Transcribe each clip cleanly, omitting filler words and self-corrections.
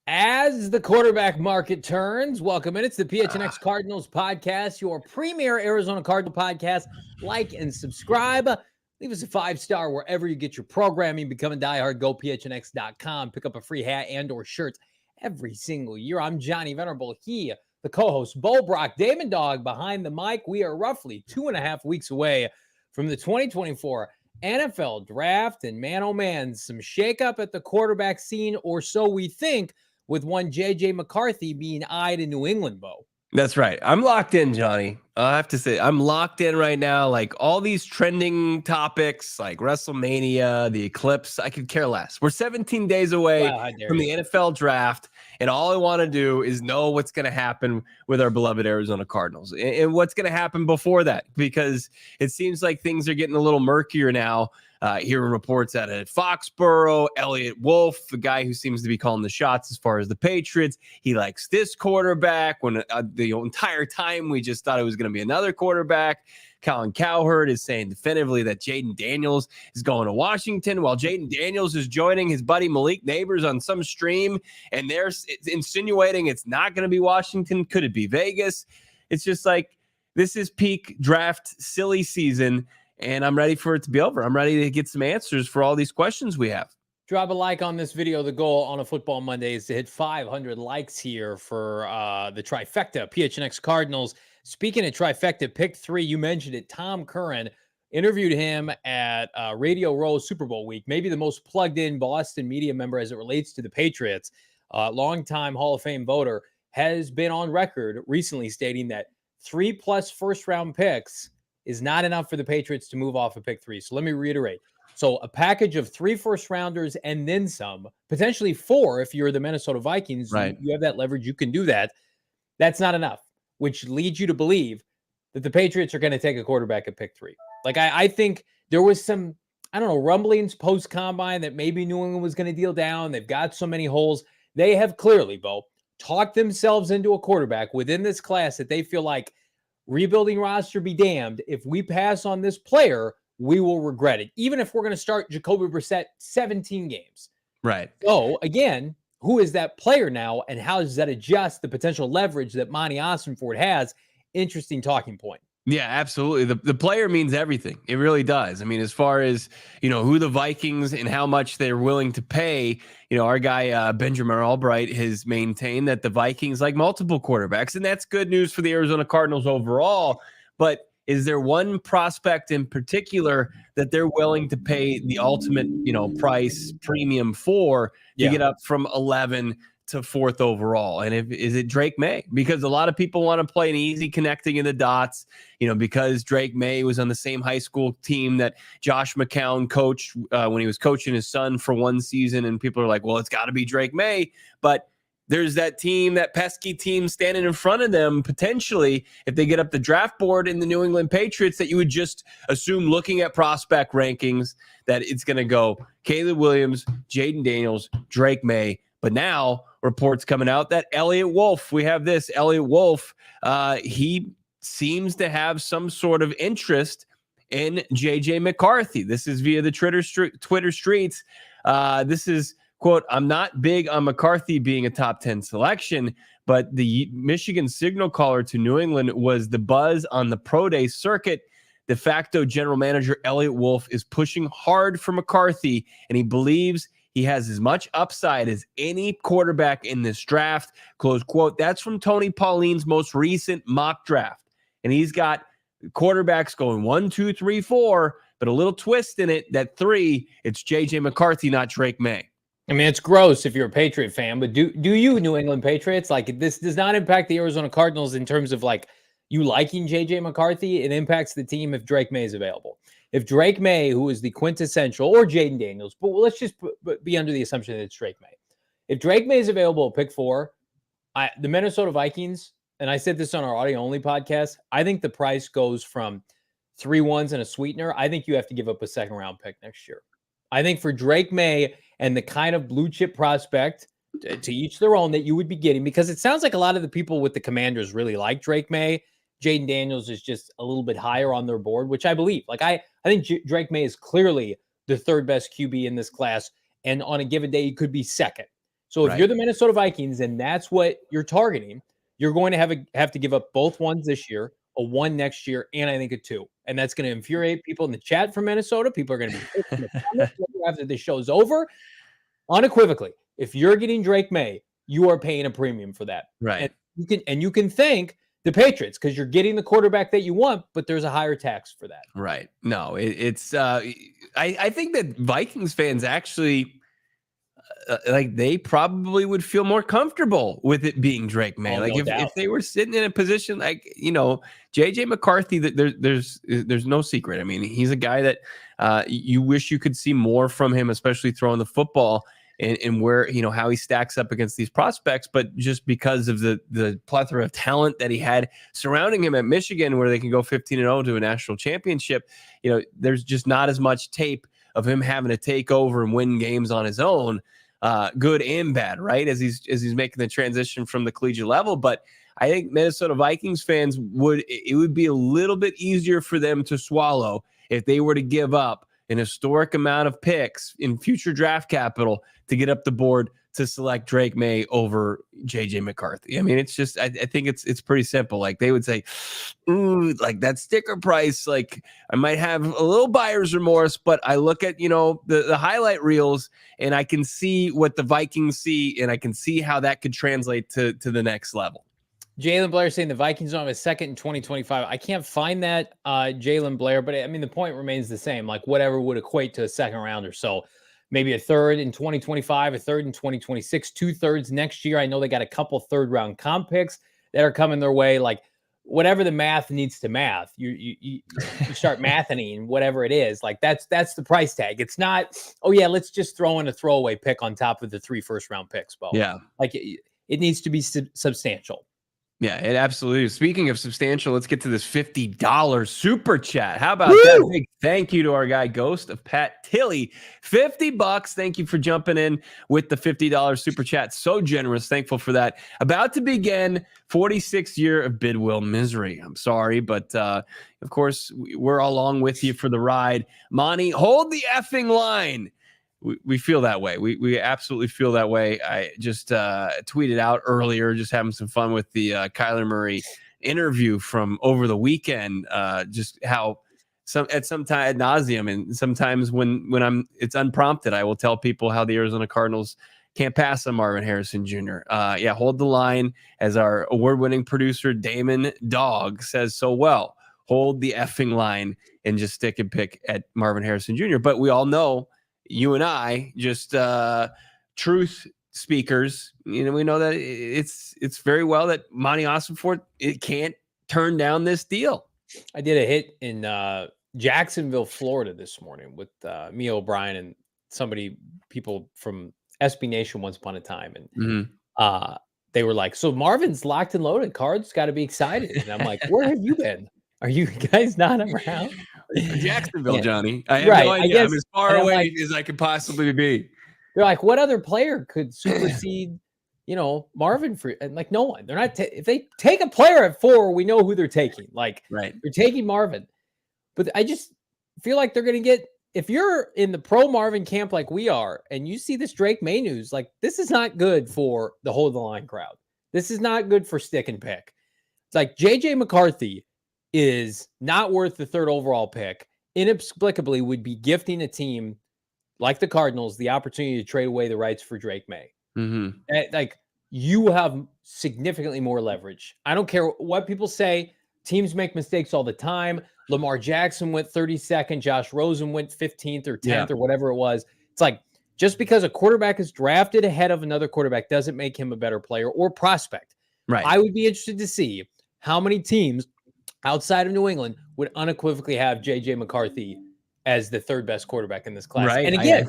As the quarterback market turns, welcome in. It's the PHNX Cardinals podcast, your premier Arizona Cardinal podcast. Like and subscribe. Leave us a 5-star wherever you get your programming. Become a diehard. Go PHNX.com. Pick up a free hat and or shirt every single year. I'm Johnny Venerable. He, the co-host, Bo Brack, Damon Dog behind the mic. We are roughly 2.5 weeks away from the 2024 NFL Draft. And man, oh man, some shakeup at the quarterback scene, or so we think, with one JJ McCarthy being eyed in New England, Bo. That's right. I'm locked in, Johnny. I have to say, I'm locked in right now. Like all these trending topics like WrestleMania, the Eclipse, I could care less. We're 17 days away from the NFL draft, and all I want to do is know what's going to happen with our beloved Arizona Cardinals and what's going to happen before that, because it seems like things are getting a little murkier now. Hearing reports out at Foxborough, Elliott Wolf, the guy who seems to be calling the shots as far as the Patriots, he likes this quarterback when the entire time we just thought it was going to be another quarterback. Colin Cowherd is saying definitively that Jaden Daniels is going to Washington, while Jaden Daniels is joining his buddy Malik Neighbors on some stream, and they're insinuating it's not going to be Washington. Could it be Vegas? It's just like, this is peak draft silly season, and I'm ready for it to be over. I'm ready to get some answers for all these questions we have. Drop a like on this video. The goal on a Football Monday is to hit 500 likes here for the trifecta, PHNX Cardinals. Speaking of trifecta, pick 3, you mentioned it. Tom Curran, interviewed him at Radio Row Super Bowl week, maybe the most plugged in Boston media member as it relates to the Patriots. Longtime Hall of Fame voter, has been on record recently stating that 3+ first-round picks is not enough for the Patriots to move off of pick 3. So let me reiterate. So a package of 3 first-rounders and then some, potentially 4 if you're the Minnesota Vikings. Right. You have that leverage. You can do that. That's not enough, which leads you to believe that the Patriots are going to take a quarterback at pick 3. Like, I think there was some, I don't know, rumblings post-combine that maybe New England was going to deal down. They've got so many holes. They have clearly, Bo, talked themselves into a quarterback within this class that they feel like, rebuilding roster be damned, if we pass on this player, we will regret it, even if we're going to start Jacoby Brissett 17 games. Right. So, again, who is that player now, and how does that adjust the potential leverage that Monti Ossenford has? Interesting talking point. Yeah, absolutely. The player means everything. It really does. I mean, as far as, who the Vikings and how much they're willing to pay, our guy Benjamin Albright has maintained that the Vikings like multiple quarterbacks, and that's good news for the Arizona Cardinals overall. But is there one prospect in particular that they're willing to pay the ultimate, price premium for to get up from 11 to 4th overall? And is it Drake Maye? Because a lot of people want to play an easy connecting in the dots, because Drake Maye was on the same high school team that Josh McCown coached when he was coaching his son for one season. And people are like, well, it's got to be Drake Maye. But there's that team, that pesky team standing in front of them, potentially, if they get up the draft board in the New England Patriots, that you would just assume, looking at prospect rankings, that it's going to go Caleb Williams, Jaden Daniels, Drake Maye. But now reports coming out that Elliott Wolf, we have this Elliott Wolf, he seems to have some sort of interest in JJ McCarthy. This is via the Twitter streets. This is, quote, I'm not big on McCarthy being a top 10 selection, but the Michigan signal caller to New England was the buzz on the pro day circuit. De facto general manager Elliott Wolf is pushing hard for McCarthy, and he believes he has as much upside as any quarterback in this draft, close quote. That's from Tony Pauline's most recent mock draft. And he's got quarterbacks going 1, 2, 3, 4, but a little twist in it that 3, it's JJ McCarthy, not Drake Maye. I mean, it's gross if you're a Patriot fan, but do you, New England Patriots? Like, this does not impact the Arizona Cardinals in terms of, like, you liking JJ McCarthy, it impacts the team if Drake Maye is available. If Drake Maye, who is the quintessential, or Jaden Daniels, but let's just be under the assumption that it's Drake Maye. If Drake Maye is available at pick 4, the Minnesota Vikings, and I said this on our audio-only podcast, I think the price goes from 3 ones and a sweetener. I think you have to give up a second-round pick next year. I think for Drake Maye and the kind of blue-chip prospect, to each their own, that you would be getting, because it sounds like a lot of the people with the Commanders really like Drake Maye. Jaden Daniels is just a little bit higher on their board, which I believe. Like I think Drake Maye is clearly the 3rd best QB in this class, and on a given day, he could be 2nd. So if you're the Minnesota Vikings and that's what you're targeting, you're going to have to give up both 1s this year, a 1 next year, and I think a 2. And that's going to infuriate people in the chat from Minnesota. People are going to be in the comments after this show's over. Unequivocally, if you're getting Drake Maye, you are paying a premium for that. Right. And you can thank the Patriots because you're getting the quarterback that you want, but there's a higher tax for that. Right. No, it's I think that Vikings fans actually like they probably would feel more comfortable with it being Drake Maye. Like if they were sitting in a position like, JJ McCarthy, that there's no secret. I mean, he's a guy that you wish you could see more from him, especially throwing the football. And where, how he stacks up against these prospects, but just because of the plethora of talent that he had surrounding him at Michigan, where they can go 15-0 to a national championship, there's just not as much tape of him having to take over and win games on his own, good and bad, right? As he's making the transition from the collegiate level. But I think Minnesota Vikings fans would be a little bit easier for them to swallow if they were to give up an historic amount of picks in future draft capital to get up the board to select Drake Maye over JJ McCarthy. I mean, it's just, I think it's pretty simple. Like they would say, ooh, like that sticker price, like I might have a little buyer's remorse, but I look at, the highlight reels and I can see what the Vikings see and I can see how that could translate to the next level. Jalen Blair saying the Vikings don't have a 2nd in 2025. I can't find that, Jalen Blair, but I mean, the point remains the same. Like whatever would equate to a 2nd round or so. Maybe a 3rd in 2025, a 3rd in 2026, 2 thirds next year. I know they got a couple 3rd round comp picks that are coming their way. Like whatever the math needs to math, you start mathing whatever it is. Like that's the price tag. It's not, oh yeah, let's just throw in a throwaway pick on top of the 3 first round picks, Bo. Yeah. Like it needs to be substantial. Yeah, it absolutely is. Speaking of substantial, let's get to this $50 super chat. How about that? Big thank you to our guy Ghost of Pat Tilley. $50. Thank you for jumping in with the $50 super chat. So generous. Thankful for that. About to begin 46th year of Bidwill misery. I'm sorry, but of course we're all along with you for the ride. Monty, hold the effing line. We feel that way. We absolutely feel that way. I just tweeted out earlier, just having some fun with the Kyler Murray interview from over the weekend. Just how some time ad nauseum, and sometimes when it's unprompted, I will tell people how the Arizona Cardinals can't pass on Marvin Harrison Jr. Yeah, hold the line, as our award-winning producer Damon Dog says so well. Hold the effing line and just stick and pick at Marvin Harrison Jr. But we all know. You and I, just truth speakers, we know that it's very well that Monty Ossenfort, it can't turn down this deal. I did a hit in Jacksonville, Florida this morning with Mia O'Brien and people from SB Nation once upon a time. And they were like, so Marvin's locked and loaded. Cards got to be excited. And I'm like, where have you been? Are you guys not around? Jacksonville, Johnny. I have no idea. I'm as far away as I could possibly be. They're like, what other player could supersede, Marvin? And like, no one. They're not. If they take a player at 4, we know who they're taking. Like, right. They're taking Marvin. But I just feel like they're going to get. If you're in the pro Marvin camp like we are, and you see this Drake Maye news, like this is not good for the hold the line crowd. This is not good for stick and pick. It's like JJ McCarthy is not worth the 3rd overall pick, inexplicably would be gifting a team like the Cardinals the opportunity to trade away the rights for Drake Maye. Like you have significantly more leverage. I don't care what people say. Teams make mistakes all the time. Lamar Jackson went 32nd. Josh Rosen went 15th or 10th or whatever it was. It's like just because a quarterback is drafted ahead of another quarterback doesn't make him a better player or prospect. Right. I would be interested to see how many teams outside of New England would unequivocally have JJ McCarthy as the third best quarterback in this class. Right. And again,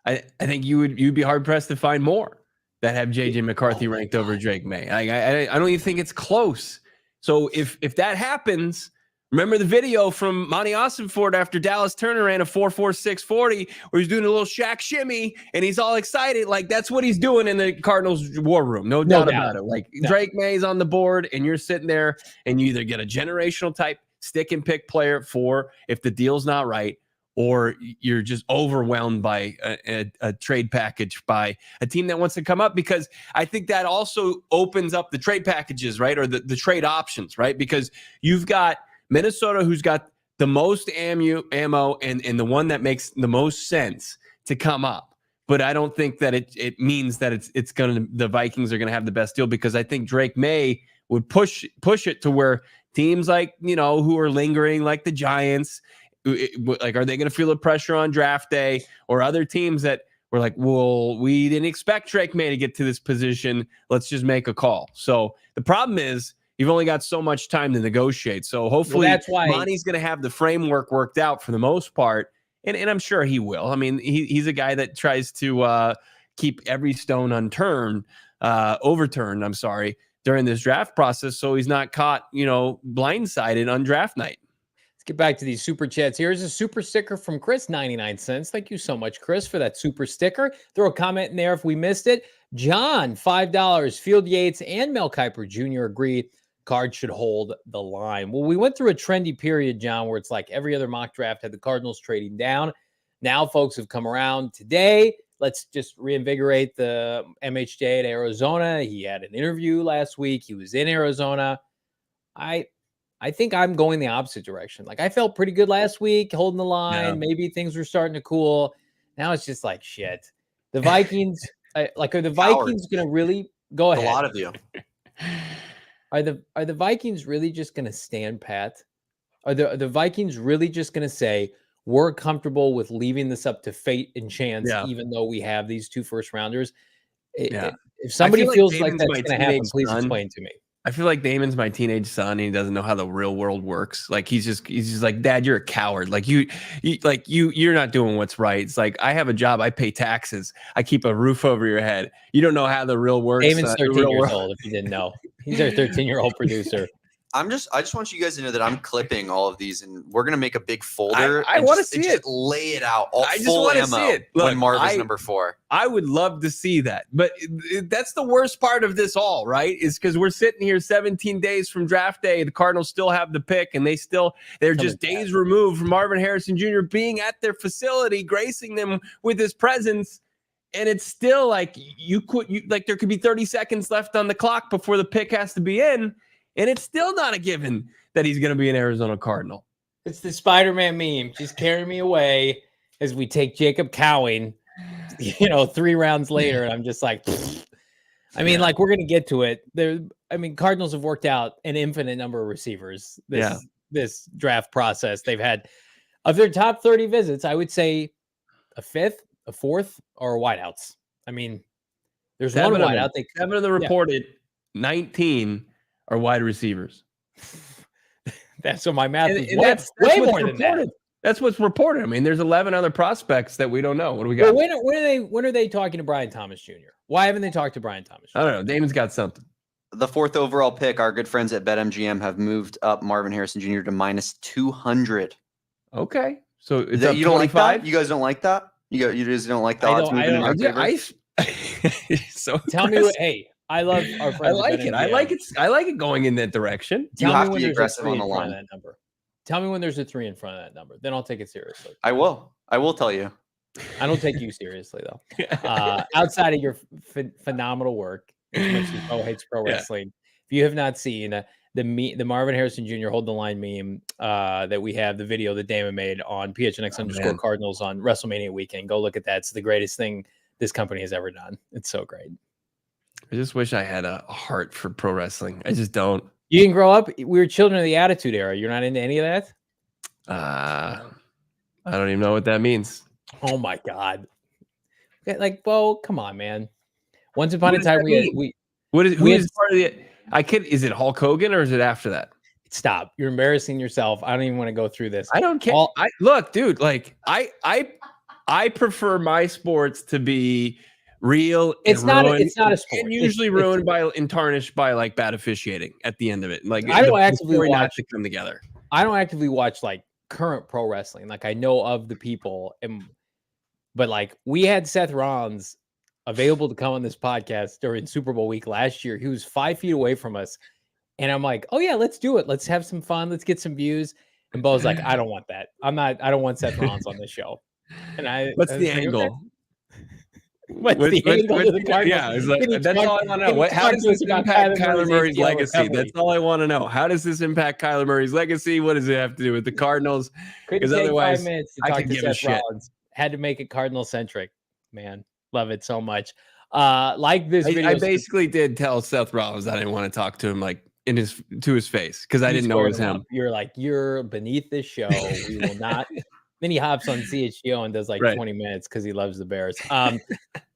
I think you'd be hard pressed to find more that have JJ McCarthy ranked over Drake Maye. I don't even think it's close. So if that happens, remember the video from Monti Ossenford after Dallas Turner ran a 4.46 40, where he's doing a little Shaq shimmy and he's all excited. Like, that's what he's doing in the Cardinals war room. No doubt about it. Like, Drake Maye's on the board and you're sitting there and you either get a generational type stick and pick player for if the deal's not right, or you're just overwhelmed by a trade package by a team that wants to come up, because I think that also opens up the trade packages, right? Or the trade options, right? Because you've got Minnesota, who's got the most ammo and the one that makes the most sense to come up. But I don't think that it means that the Vikings are going to have the best deal, because I think Drake Maye would push it to where teams like, who are lingering, like the Giants, like, are they going to feel the pressure on draft day, or other teams that were like, well, we didn't expect Drake Maye to get to this position, let's just make a call. So the problem is you've only got so much time to negotiate. So hopefully that's why Monty's going to have the framework worked out for the most part. And I'm sure he will. I mean, he's a guy that tries to keep every stone overturned, during this draft process, so he's not caught, blindsided on draft night. Let's get back to these super chats. Here's a super sticker from Chris, 99 cents. Thank you so much, Chris, for that super sticker. Throw a comment in there if we missed it. John, $5. Field Yates and Mel Kiper Jr. agree Cards should hold the line. Well, we went through a trendy period, John, where it's like every other mock draft had the Cardinals trading down. Now folks have come around today. Let's just reinvigorate the MHJ at Arizona. He had an interview last week. He was in Arizona. I think I'm going the opposite direction. Like, I felt pretty good last week, holding the line. Yeah. Maybe things were starting to cool. Now it's just like, shit. The Vikings, are the Vikings going to really go ahead? A lot of you. Are the Vikings really just going to stand pat? Are the Vikings really just going to say, we're comfortable with leaving this up to fate and chance, even though we have these 2 first-rounders? If somebody feels like that's going to happen, please explain to me. I feel like Damon's my teenage son, and he doesn't know how the real world works. Like, he's just like, Dad, you're a coward. Like, you're not doing what's right. It's like, I have a job, I pay taxes, I keep a roof over your head. You don't know how the real works. Damon's 13 years old, if you didn't know. He's our 13-year-old producer. I just want you guys to know that I'm clipping all of these, and we're gonna make a big folder. I want to see it. Lay it out. All I just full want to ammo see it. Look, when Marv is number 4. I would love to see that, but that's the worst part of this all, right? Is because we're sitting here 17 days from draft day. The Cardinals still have the pick, and they're just days removed from Marvin Harrison Jr. being at their facility, gracing them with his presence. And it's still like there could be 30 seconds left on the clock before the pick has to be in. And it's still not a given that he's going to be an Arizona Cardinal. It's the Spider-Man meme. Just carry me away as we take Jacob Cowing, 3 rounds later. And I'm just like, pfft. I mean, like, we're going to get to it. Cardinals have worked out an infinite number of receivers this draft process. They've had, of their top 30 visits, I would say a 5th, a 4th, or wideouts. I mean, there's 7 one wideout. 7 of the reported, 19 are wide receivers. That's what my math is. That's way more than that. That's what's reported. I mean, there's 11 other prospects that we don't know. What do we got? Well, when are they talking to Brian Thomas Jr.? Why haven't they talked to Brian Thomas Jr.? I don't know. Damon's got something. The 4th overall pick, our good friends at BetMGM have moved up Marvin Harrison Jr. to -200. Okay. So it's up you don't 25? like that? You guys don't like that? You guys don't like the odds moving in our favor? So tell me what, hey, I love our friends. I like it going in that direction. You have to be aggressive on the line. That number. Tell me when there's a 3 in front of that number. Then I'll take it seriously. I will tell you. I don't take you seriously, though. Outside of your phenomenal work, as much as Bo hates pro wrestling, if you have not seen the Marvin Harrison Jr. hold the line meme that we have, the video that Damon made on PHNX _Cardinals on WrestleMania weekend, go look at that. It's the greatest thing this company has ever done. It's so great. I just wish I had a heart for pro wrestling. I just don't. You didn't grow up. We were children of the Attitude Era. You're not into any of that? I don't even know what that means. Oh my God! Like, well, come on, man. Once upon a time, who is part of the? Is it Hulk Hogan or is it after that? Stop. You're embarrassing yourself. I don't even want to go through this. I don't care. Look, dude, like I prefer my sports to be real It's and not ruined, it's not a sport. and usually ruined by and tarnished by like bad officiating at the end of it. Like I don't the actively story not watch to come together. I don't actively watch like current pro wrestling. Like I know of the people, but like we had Seth Rollins available to come on this podcast during Super Bowl week last year. He was 5 feet away from us, and I'm like, "Oh yeah, let's do it. Let's have some fun. Let's get some views." And Bo's like, "I don't want that. I don't want Seth Rollins on this show." And What's I the was like, "Okay." angle? What's the angle to the Cardinals? Yeah, it's like, that's all I want to know. How does this impact Kyler Murray's legacy? That's all I want to know. How does this impact Kyler Murray's legacy? What does it have to do with the Cardinals? Couldn't Because take otherwise, 5 minutes to I talk could to give a Seth shit. Rollins. Had to make it Cardinal centric, man. Love it so much. Like this video. I basically did tell Seth Rollins I didn't want to talk to him like to his face because I didn't know it was him. You're like, you're beneath this show. We will not. Then he hops on CHGO and does like 20 minutes because he loves the Bears.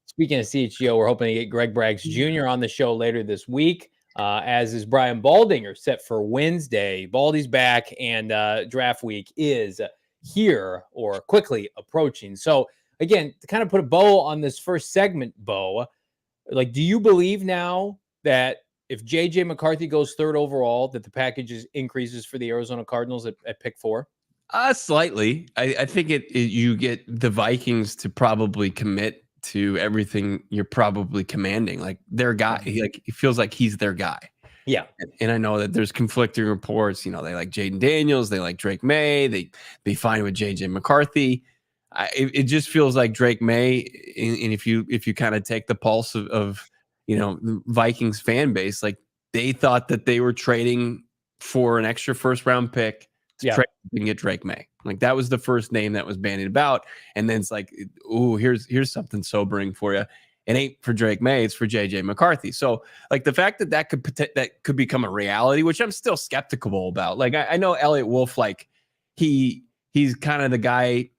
Speaking of CHGO, we're hoping to get Greg Braggs Jr. on the show later this week, as is Brian Baldinger, set for Wednesday. Baldy's back, and draft week is here or quickly approaching. So, again, to kind of put a bow on this first segment, Bo, like, do you believe now that if JJ McCarthy goes 3rd overall, that the package increases for the Arizona Cardinals at pick 4? Slightly. I think you get the Vikings to probably commit to everything you're probably commanding. Like their guy, it feels like he's their guy. Yeah. And I know that there's conflicting reports. You know, they like Jaden Daniels, they like Drake Maye, they find with JJ McCarthy. It just feels like Drake Maye. And if you kind of take the pulse of the Vikings fan base, like they thought that they were trading for an extra 1st round pick to trade and get Drake Maye. Like that was the first name that was bandied about. And then it's like, ooh, here's something sobering for you. It ain't for Drake Maye, it's for JJ McCarthy. So like the fact that could become a reality, which I'm still skeptical about. Like I know Elliott Wolf, like he's kind of the guy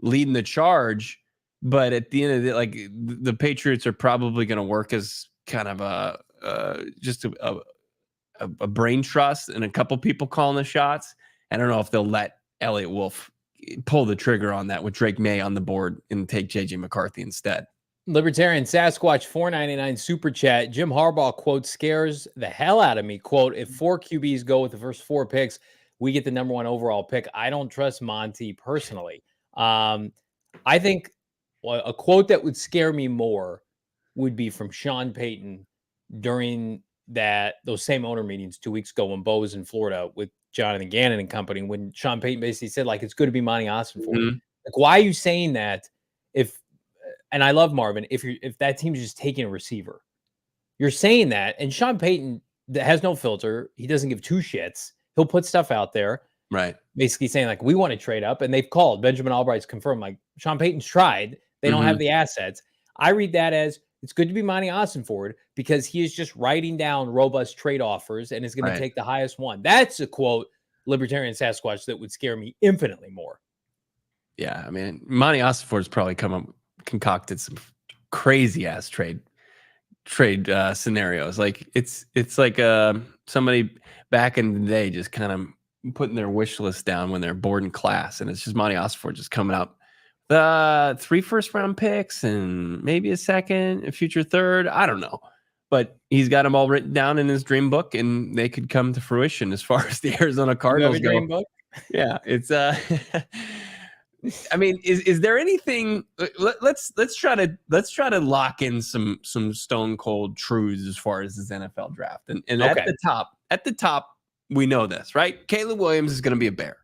leading the charge, but at the end of it, like the Patriots are probably going to work as kind of just a brain trust and a couple people calling the shots. I don't know if they'll let Elliott Wolf pull the trigger on that with Drake Maye on the board and take JJ McCarthy instead. Libertarian Sasquatch 499 super chat. Jim Harbaugh quote scares the hell out of me. Quote, if 4 QBs go with the first 4 picks, we get the number 1 overall pick. I don't trust Monti personally. I think a quote that would scare me more would be from Sean Payton during those same owner meetings 2 weeks ago when Bo was in Florida with Jonathan Gannon and company, when Sean Payton basically said, like, it's good to be Monti Ossenfort. Mm-hmm. Like, why are you saying that? And I love Marvin, if that team's just taking a receiver, you're saying that. And Sean Payton has no filter. He doesn't give 2 shits. He'll put stuff out there. Right. Basically saying, like, we want to trade up. And they've called. Benjamin Albright's confirmed, like, Sean Payton's tried. They don't have the assets. I read that as it's good to be Monti Ossenfort because he is just writing down robust trade offers and is going to take the highest one. That's a quote, Libertarian Sasquatch, that would scare me infinitely more. Yeah. I mean, Monti Ossenfort's probably concocted some crazy ass trade scenarios. Like it's like somebody back in the day just kind of putting their wish list down when they're bored in class, and it's just Monti Ossenfort just coming up 3 first round picks and maybe a second, a future 3rd. I don't know, but he's got them all written down in his dream book, and they could come to fruition as far as the Arizona Cardinals go. Dream book? Yeah, it's I mean, is there anything? Let's try to lock in some stone cold truths as far as this NFL draft. And at the top, we know this, right? Caleb Williams is going to be a Bear,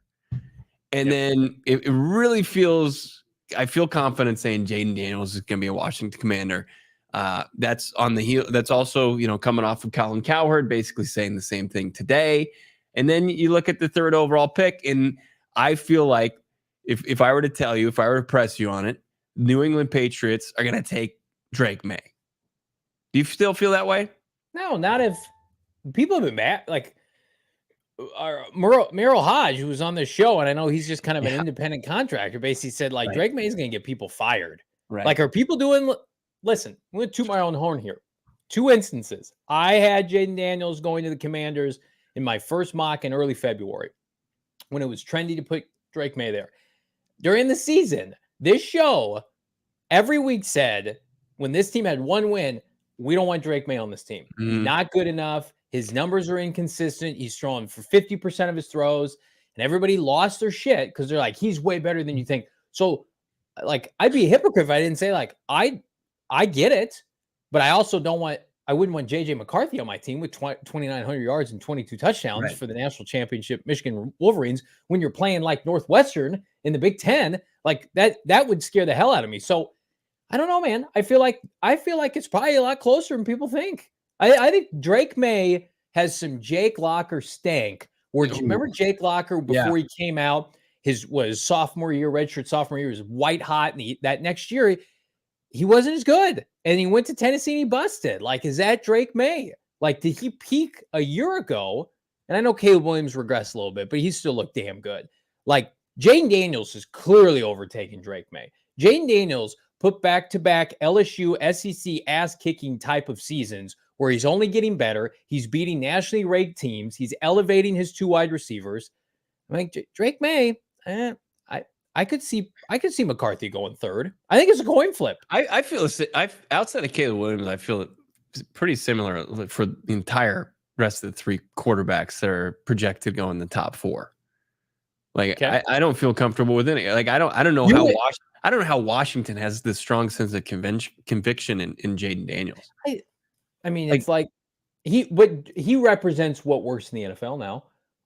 and then it really feels. I feel confident saying Jaden Daniels is going to be a Washington Commander. That's on the heel. That's also coming off of Colin Cowherd, basically saying the same thing today. And then you look at the 3rd overall pick, and I feel like. If I were to tell you, if I were to press you on it, New England Patriots are going to take Drake Maye. Do you still feel that way? No, not if people have been mad. Like Merrill Hodge, who was on this show, and I know he's just kind of an independent contractor, basically said, like, Drake Maye is going to get people fired. Right. Like, are people doing – listen, I'm going to toot my own horn here. 2 instances. I had Jaden Daniels going to the Commanders in my first mock in early February when it was trendy to put Drake Maye there. During the season, this show every week said when this team had one win, we don't want Drake Maye on this team. He's not good enough. His numbers are inconsistent. He's throwing for 50% of his throws, and everybody lost their shit because they're like, he's way better than you think. So, like, I'd be a hypocrite if I didn't say, like, I get it, but I also I wouldn't want JJ McCarthy on my team with 2,900 yards and 22 touchdowns for the national championship Michigan Wolverines when you're playing like Northwestern in the Big Ten. Like, that would scare the hell out of me. So I don't know, man. I feel like it's probably a lot closer than people think. I think Drake Maye has some Jake Locker stank. Remember Jake Locker before he came out? His sophomore year, redshirt sophomore year, was white hot, and that next year he wasn't as good, and he went to Tennessee and he busted. Like, is that Drake Maye? Like, did he peak a year ago? And I know Caleb Williams regressed a little bit, but he still looked damn good. Like, Jaden Daniels is clearly overtaking Drake Maye. Jaden Daniels put back-to-back LSU SEC ass-kicking type of seasons where he's only getting better. He's beating nationally ranked teams. He's elevating his two wide receivers. I mean, Drake Maye, I could see McCarthy going third. I think it's a coin flip. I feel outside of Caleb Williams, I feel it's pretty similar for the entire rest of the three quarterbacks that are projected to go in the top four. Like, I don't feel comfortable with any. Like, I don't know how Washington has this strong sense of conviction in Jaden Daniels. I mean, it's like he represents what works in the NFL now.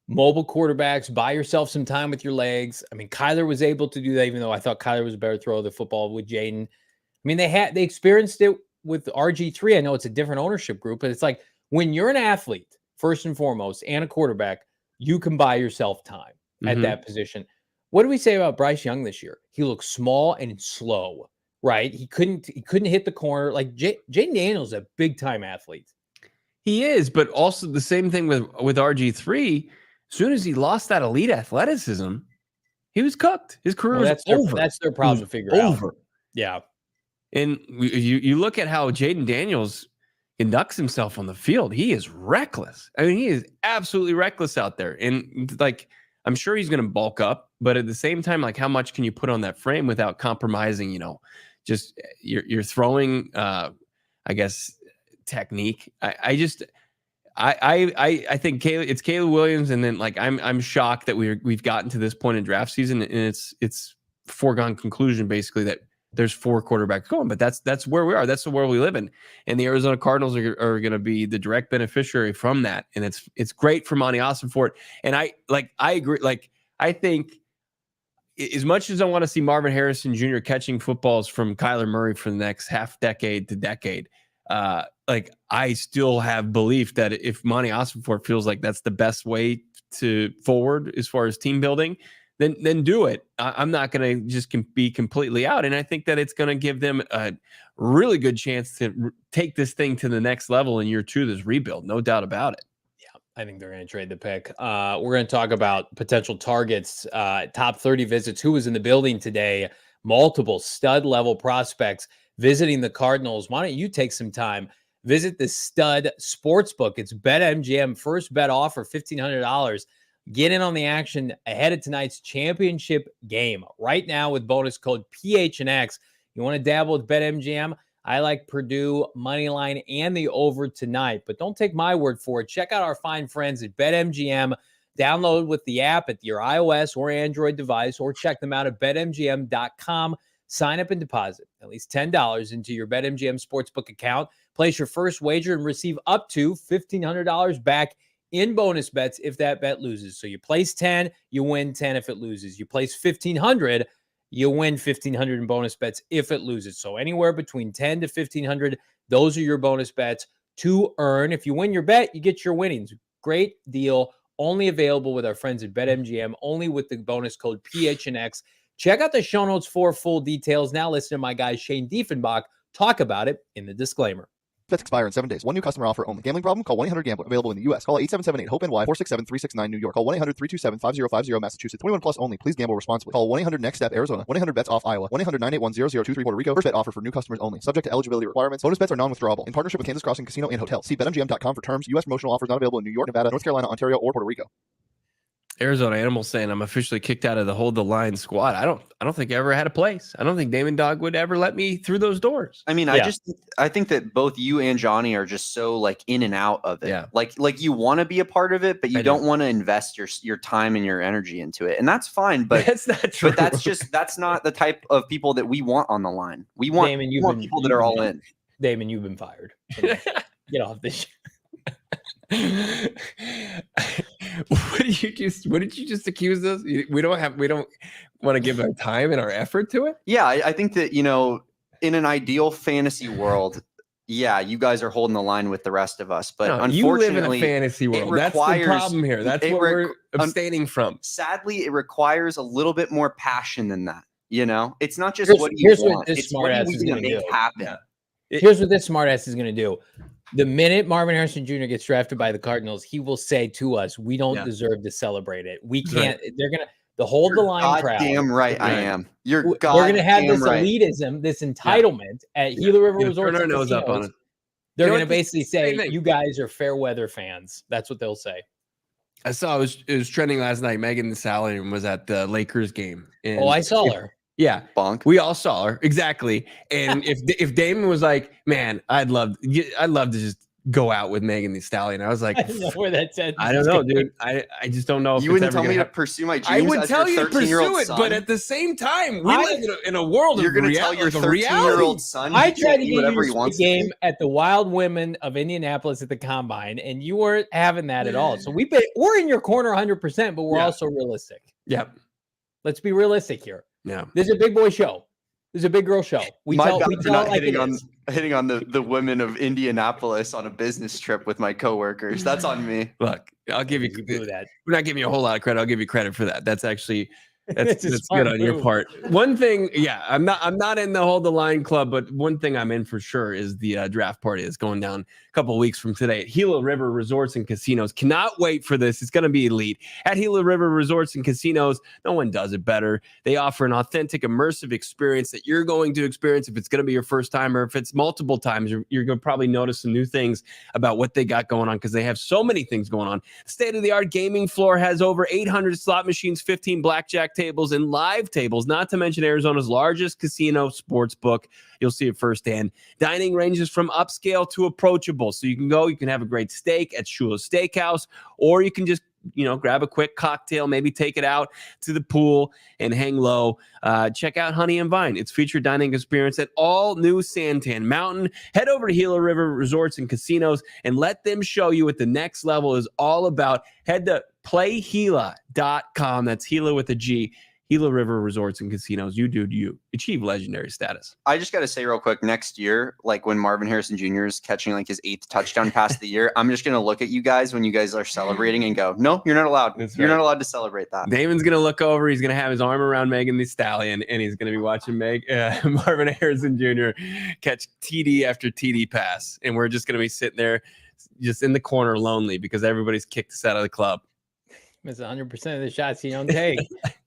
Mobile quarterbacks, buy yourself some time with your legs. I mean, Kyler was able to do that, even though I thought Kyler was a better thrower of the football with Jaden. I mean, they experienced it with RG3. I know it's a different ownership group, but it's like when you're an athlete, first and foremost, and a quarterback, you can buy yourself time at that position. What do we say about Bryce Young this year? He looks small and slow, right? He couldn't hit the corner. Like, Jaden Daniels is a big time athlete. He is, but also the same thing with RG3. As soon as he lost that elite athleticism, he was cooked. His career was over. That's their problem to figure out. Yeah. And you look at how Jaden Daniels conducts himself on the field. He is reckless. I mean, he is absolutely reckless out there. And, like, I'm sure he's going to bulk up, but at the same time, like, how much can you put on that frame without compromising, just your throwing, I guess, technique. I think it's Caleb Williams, and then, like, I'm shocked that we've gotten to this point in draft season, and it's foregone conclusion basically that there's four quarterbacks going, but that's where we are. That's the world we live in, and the Arizona Cardinals are going to be the direct beneficiary from that, and it's great for Monti Ossenfort. And I agree. Like, I think as much as I want to see Marvin Harrison Jr. catching footballs from Kyler Murray for the next half decade to decade. Like, I still have belief that if Monti Ossenfort feels like that's the best way to forward as far as team building, then do it. I'm not going to just be completely out. And I think that it's going to give them a really good chance to take this thing to the next level in year two of this rebuild. No doubt about it. Yeah, I think they're going to trade the pick. We're going to talk about potential targets, top 30 visits, who was in the building today, multiple stud level prospects visiting the Cardinals. Why don't you take some time, visit the Stud Sportsbook. It's BetMGM first bet offer, $1,500. Get in on the action ahead of tonight's championship game right now with bonus code PHNX. You want to dabble with BetMGM? I like Purdue money line and the over tonight, but don't take my word for it. Check out our fine friends at BetMGM. Download with the app at your iOS or Android device, or check them out at betmgm.com. Sign up and deposit at least $10 into your BetMGM Sportsbook account. Place your first wager and receive up to $1,500 back in bonus bets if that bet loses. So you place 10, you win 10 if it loses. You place 1,500, you win 1,500 in bonus bets if it loses. So anywhere between 10 to 1,500, those are your bonus bets to earn. If you win your bet, you get your winnings. Great deal. Only available with our friends at BetMGM, only with the bonus code PHNX. Check out the show notes for full details. Now listen to my guy Shane Diefenbach talk about it in the disclaimer. Bets expire in 7 days. One new customer offer only. Gambling problem? Call 1-800-GAMBLER. Available in the U.S. Call 877-8-HOPE-NY 467-369 New York. Call 1-800-327-5050 Massachusetts. 21 plus only. Please gamble responsibly. Call 1-800-NEXT-STEP Arizona. 1-800-BETS-OFF Iowa. 1-800-981-0023 Puerto Rico. First bet offer for new customers only. Subject to eligibility requirements. Bonus bets are non-withdrawable. In partnership with Kansas Crossing Casino and Hotel. See BetMGM.com for terms. U.S. promotional offers not available in New York, Nevada, North Carolina, Ontario, or Puerto Rico. Arizona Animal saying I'm officially kicked out of the Hold the Line squad. I don't think I ever had a place. I don't think Damon Dog would ever let me through those doors. I mean, I think that both you and Johnny are just so like in and out of it. Yeah. Like you want to be a part of it, but you don't want to invest your time and your energy into it. And that's fine, but that's not true. But that's not the type of people that we want on the line. We want, Damon, we want people that are all in. Damon, you've been fired. Get off this. What did you just accuse us? We don't want to give our time and our effort to it. Yeah, I think that, in an ideal fantasy world, yeah, you guys are holding the line with the rest of us. But unfortunately, you live in a fantasy world. That's the problem here. That's what we're abstaining from. Sadly, it requires a little bit more passion than that. It's not just what you want. It's what are we going to make happen. Yeah. Here's what this smartass is going to do. The minute Marvin Harrison Jr. gets drafted by the Cardinals, he will say to us, we don't deserve to celebrate it. We can't. Right. They're going to hold the line crowd. Damn right I am. We're going to have this elitism, this entitlement at Gila River Resort. Turn our nose up on it. They're going to basically say, you guys are fair weather fans. That's what they'll say. I saw it was trending last night. Megan Thee Stallion was at the Lakers game. And I saw her. Yeah, Bonk. We all saw her exactly. And if Damon was like, man, I'd love to just go out with Megan Thee Stallion, I was like, I don't know where that's at. I don't know, dude. I just don't know. If you wouldn't tell me to pursue my dreams. I would tell you to pursue it, but at the same time, we live in a world of reality. You're going to tell your 13-year-old son I tried to give you a game at the Wild Women of Indianapolis at the Combine, and you weren't having that at all. So we're in your corner 100%, but we're also realistic. Yep. Let's be realistic here. Yeah. This is a big boy show. This is a big girl show. We tell like hitting on the women of Indianapolis on a business trip with my coworkers. That's on me. Look, I'll give you that. We're not giving you a whole lot of credit. I'll give you credit for that. That's actually that's good on your part. One thing, I'm not in the Hold the Line club, but one thing I'm in for sure is the draft party that's going down a couple of weeks from today at Gila River Resorts and Casinos. Cannot wait for this. It's going to be elite. At Gila River Resorts and Casinos, no one does it better. They offer an authentic, immersive experience that you're going to experience if it's going to be your first time, or if it's multiple times, you're going to probably notice some new things about what they got going on, because they have so many things going on. State-of-the-art gaming floor has over 800 slot machines, 15 blackjack tables, and live tables, not to mention Arizona's largest casino sports book. You'll see it firsthand. Dining ranges from upscale to approachable. So you can have a great steak at Shula's Steakhouse, or you can just, grab a quick cocktail, maybe take it out to the pool and hang low. Check out Honey and Vine. It's featured dining experience at all new Santan Mountain. Head over to Gila River Resorts and Casinos and let them show you what the next level is all about. Head to playGila.com. That's Gila with a G. Gila River Resorts and Casinos. You achieve legendary status. I just got to say real quick, next year, like when Marvin Harrison Jr. is catching like his 8th touchdown pass of the year, I'm just going to look at you guys when you guys are celebrating and go, no, you're not allowed. You're not allowed to celebrate that. Damon's going to look over. He's going to have his arm around Megan Thee Stallion, and he's going to be watching Marvin Harrison Jr. catch TD after TD pass. And we're just going to be sitting there just in the corner lonely because everybody's kicked us out of the club. Miss 100% of the shots you don't take.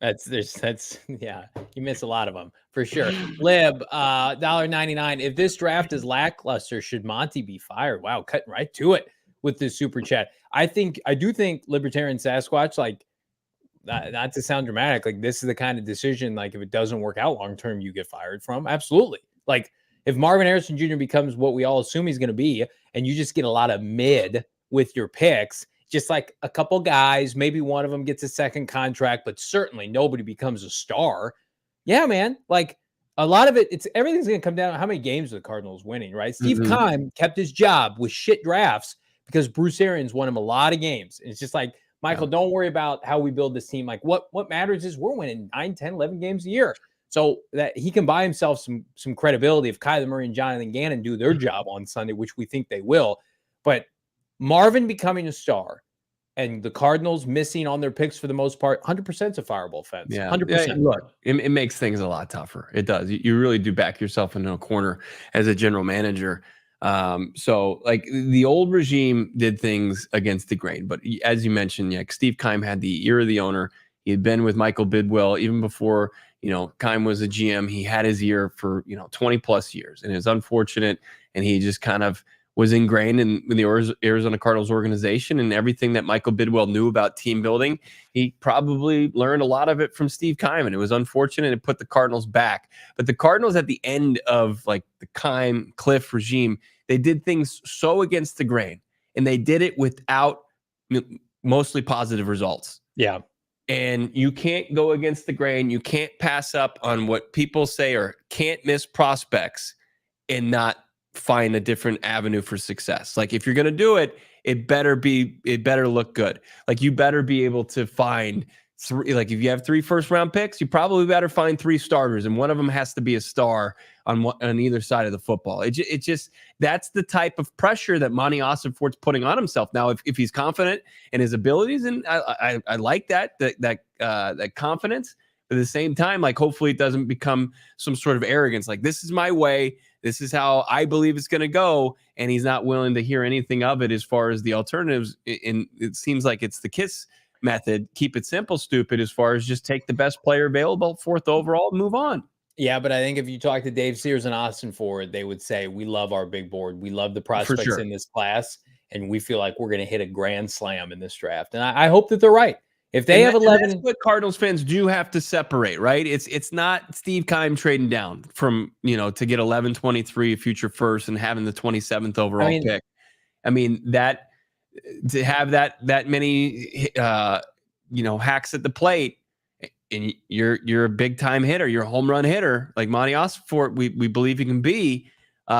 You miss a lot of them for sure. Lib, $1.99. If this draft is lackluster, should Monti be fired? Wow, cutting right to it with this super chat. I do think Libertarian Sasquatch, like, not to sound dramatic, like this is the kind of decision, like if it doesn't work out long term, you get fired from. Absolutely. Like if Marvin Harrison Jr. becomes what we all assume he's going to be, and you just get a lot of mid with your picks, just like a couple guys, maybe one of them gets a second contract, but certainly nobody becomes a star. Yeah, man. Like a lot of everything's going to come down to how many games the Cardinals winning, right? Steve Keim kept his job with shit drafts because Bruce Arians won him a lot of games. And it's just like, Michael, don't worry about how we build this team. Like what matters is we're winning 9, 10, 11 games a year. So that he can buy himself some credibility if Kyler Murray and Jonathan Gannon do their job on Sunday, which we think they will. But Marvin becoming a star and the Cardinals missing on their picks for the most part, 100% is a fireable offense. Yeah, 100%. Yeah, look, it makes things a lot tougher. It does. You really do back yourself into a corner as a general manager. So like the old regime did things against the grain, but as you mentioned, yeah, Steve Keim had the ear of the owner. He had been with Michael Bidwell even before, Keim was a GM. He had his ear for, 20 plus years, and it was unfortunate. And he just kind of was ingrained in the Arizona Cardinals organization, and everything that Michael Bidwell knew about team building, he probably learned a lot of it from Steve Keim, and it was unfortunate. It put the Cardinals back. But the Cardinals at the end of like the Keim Cliff regime, they did things so against the grain, and they did it without mostly positive results. Yeah. And you can't go against the grain. You can't pass up on what people say are can't miss prospects and not find a different avenue for success. Like if you're going to do it, it better look good. Like you better be able to find three, like if you have 3 first-round picks, you probably better find 3 starters, and one of them has to be a star on either side of the football. It just that's the type of pressure that Monti Ossenfort's putting on himself. Now, if he's confident in his abilities, and I like that confidence, but at the same time, like hopefully it doesn't become some sort of arrogance. Like this is my way. This is how I believe it's going to go, and he's not willing to hear anything of it as far as the alternatives. And it seems like it's the KISS method. Keep it simple, stupid, as far as just take the best player available, 4th overall, and move on. Yeah, but I think if you talk to Dave Sears and Ossenfort, they would say, we love our big board. We love the prospects in this class, and we feel like we're going to hit a grand slam in this draft. And I hope that they're right. If they have 11, that's what Cardinals fans do have to separate, right? It's not Steve Keim trading down from, to get 11, 23 future first and having the 27th overall pick. I mean, that to have that many hacks at the plate, and you're a big time hitter, you're a home run hitter like Monti Ossenfort, we believe he can be.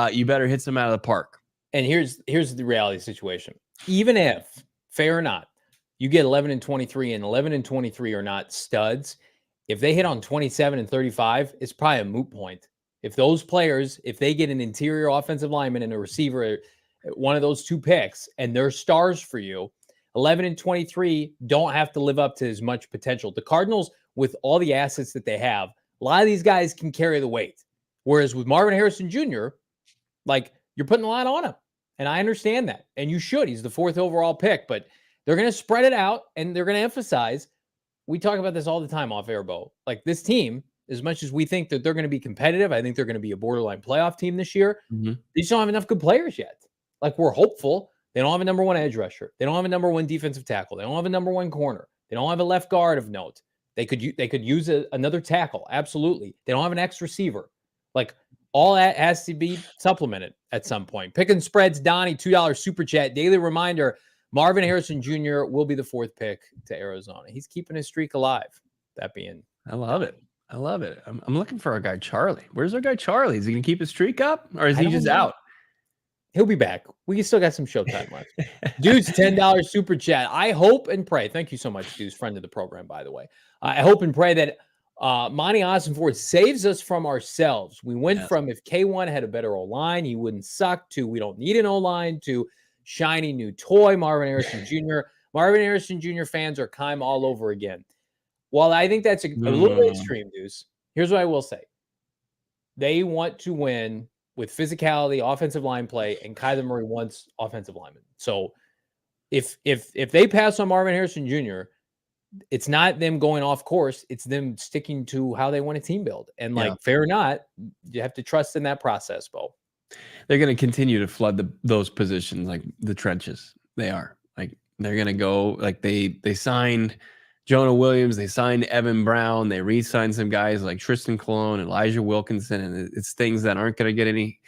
You better hit some out of the park. And here's the reality situation. Even if, fair or not, you get 11 and 23, and 11 and 23 are not studs. If they hit on 27 and 35, it's probably a moot point. If those players, if they get an interior offensive lineman and a receiver, one of those 2 picks, and they're stars for you, 11 and 23 don't have to live up to as much potential. The Cardinals, with all the assets that they have, a lot of these guys can carry the weight. Whereas with Marvin Harrison Jr., like you're putting a lot on him. And I understand that. And you should. He's the 4th overall pick, but they're going to spread it out, and they're going to emphasize. We talk about this all the time off air, Bo. Like this team, as much as we think that they're going to be competitive, I think they're going to be a borderline playoff team this year. Mm-hmm. They just don't have enough good players yet. Like we're hopeful. They don't have a number 1 edge rusher. They don't have a number 1 defensive tackle. They don't have a number 1 corner. They don't have a left guard of note. They could use another tackle. Absolutely. They don't have an X receiver. Like all that has to be supplemented at some point. Pick and Spreads, Donnie, $2 super chat. Daily reminder, Marvin Harrison Jr. will be the 4th pick to Arizona. He's keeping his streak alive. That being, I love it. I'm looking for our guy Charlie. Where's our guy Charlie? Is he gonna keep his streak up, or is he just out? He'll be back. We still got some showtime left. Dude's $10 super chat. I hope and pray. Thank you so much, dude's friend of the program, by the way. I hope and pray that Monti Ossenfort saves us from ourselves. We went from if K1 had a better O-line, he wouldn't suck, to we don't need an O-line, to shiny new toy, Marvin Harrison Jr. Marvin Harrison Jr. fans are Keim all over again. While I think that's a little bit extreme, Deuce, here's what I will say. They want to win with physicality, offensive line play, and Kyler Murray wants offensive linemen. So if they pass on Marvin Harrison Jr., it's not them going off course. It's them sticking to how they want a team build. And fair or not, you have to trust in that process, Bo. They're going to continue to flood those positions, like the trenches. They are. Like they're going to go, like they signed Jonah Williams, they signed Evan Brown, they re-signed some guys like Tristan Colon, Elijah Wilkinson, and it's things that aren't going to get any,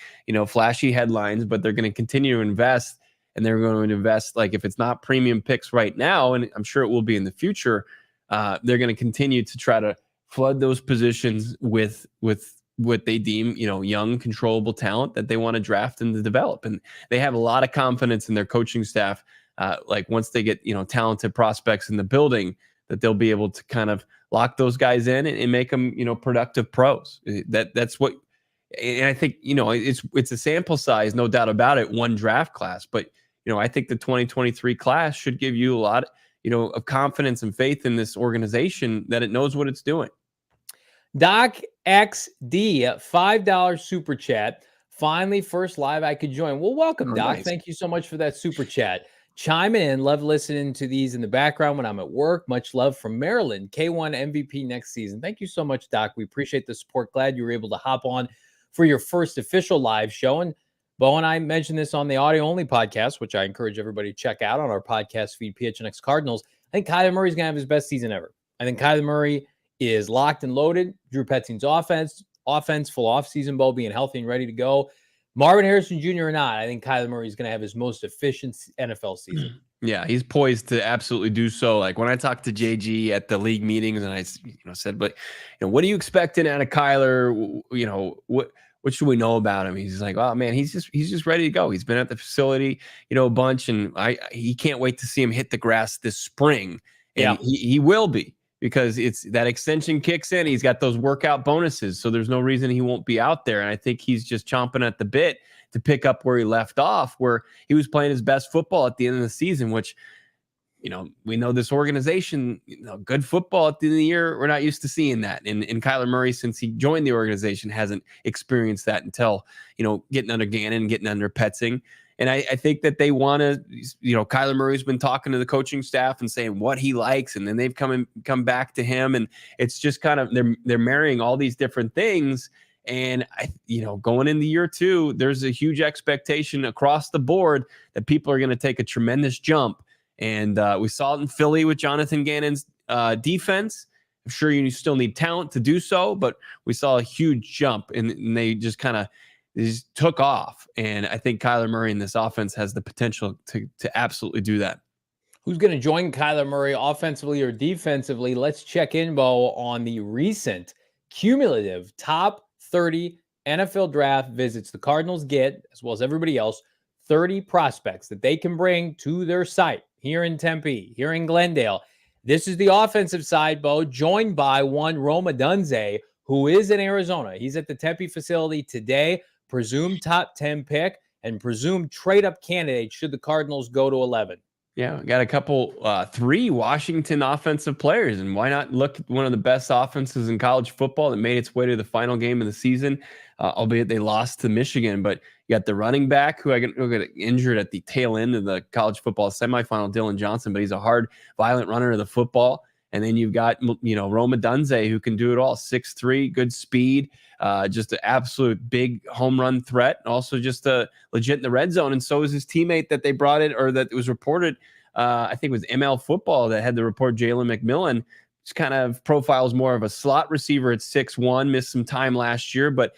flashy headlines, but they're going to continue to invest, and they're going to invest, like if it's not premium picks right now, and I'm sure it will be in the future, they're going to continue to try to flood those positions with what they deem, young, controllable talent that they want to draft and to develop. And they have a lot of confidence in their coaching staff. Like once they get, talented prospects in the building, that they'll be able to kind of lock those guys in and make them, productive pros. That's what, and I think, it's a sample size, no doubt about it, one draft class, but, I think the 2023 class should give you a lot, of confidence and faith in this organization that it knows what it's doing. Doc XD, $5 super chat. Finally, first live I could join. Well, welcome, Doc. Nice. Thank you so much for that super chat. Chiming in. Love listening to these in the background when I'm at work. Much love from Maryland. K1 MVP next season. Thank you so much, Doc. We appreciate the support. Glad you were able to hop on for your first official live show. And Bo and I mentioned this on the audio-only podcast, which I encourage everybody to check out on our podcast feed, PHNX Cardinals. I think Kyler Murray's going to have his best season ever. I think Kyler Murray is locked and loaded. Drew Petzing's offense, full offseason, Bo being healthy and ready to go. Marvin Harrison Jr. or not, I think Kyler Murray is going to have his most efficient NFL season. Yeah, he's poised to absolutely do so. Like when I talked to JJ at the league meetings, and I said, but what are you expecting out of Kyler? What should we know about him? He's like, oh man, he's just ready to go. He's been at the facility, a bunch, and he can't wait to see him hit the grass this spring. And he will be, because it's that extension kicks in. He's got those workout bonuses, so there's no reason he won't be out there. And I think he's just chomping at the bit to pick up where he left off, where he was playing his best football at the end of the season, which, we know this organization, good football at the end of the year, we're not used to seeing that. And Kyler Murray, since he joined the organization, hasn't experienced that until, getting under Gannon, getting under Petzing. And I think that they want to, Kyler Murray's been talking to the coaching staff and saying what he likes, and then they've come back to him, and it's just kind of they're marrying all these different things. And going into year 2, there's a huge expectation across the board that people are going to take a tremendous jump. And we saw it in Philly with Jonathan Gannon's defense. I'm sure you still need talent to do so, but we saw a huge jump, and they just kind of took off. And I think Kyler Murray in this offense has the potential to absolutely do that. Who's going to join Kyler Murray offensively or defensively? Let's check in, Bo, on the recent cumulative top 30 NFL draft visits the Cardinals get, as well as everybody else, 30 prospects that they can bring to their site here in Tempe, here in Glendale. This is the offensive side, Bo, joined by one Rome Odunze, who is in Arizona. He's at the Tempe facility today, presumed top 10 pick and presumed trade-up candidate should the Cardinals go to 11. Yeah, got a couple, 3 Washington offensive players, and why not look at one of the best offenses in college football that made its way to the final game of the season, albeit they lost to Michigan. But you got the running back who got injured at the tail end of the college football semifinal, Dylan Johnson, but he's a hard, violent runner of the football. And then you've got, Rome Odunze, who can do it all, 6'3", good speed, just an absolute big home run threat, and also just legit in the red zone. And so is his teammate that they brought it, or that it was reported, I think it was ML Football that had the report, Jalen McMillan, which kind of profiles more of a slot receiver at 6'1", missed some time last year, but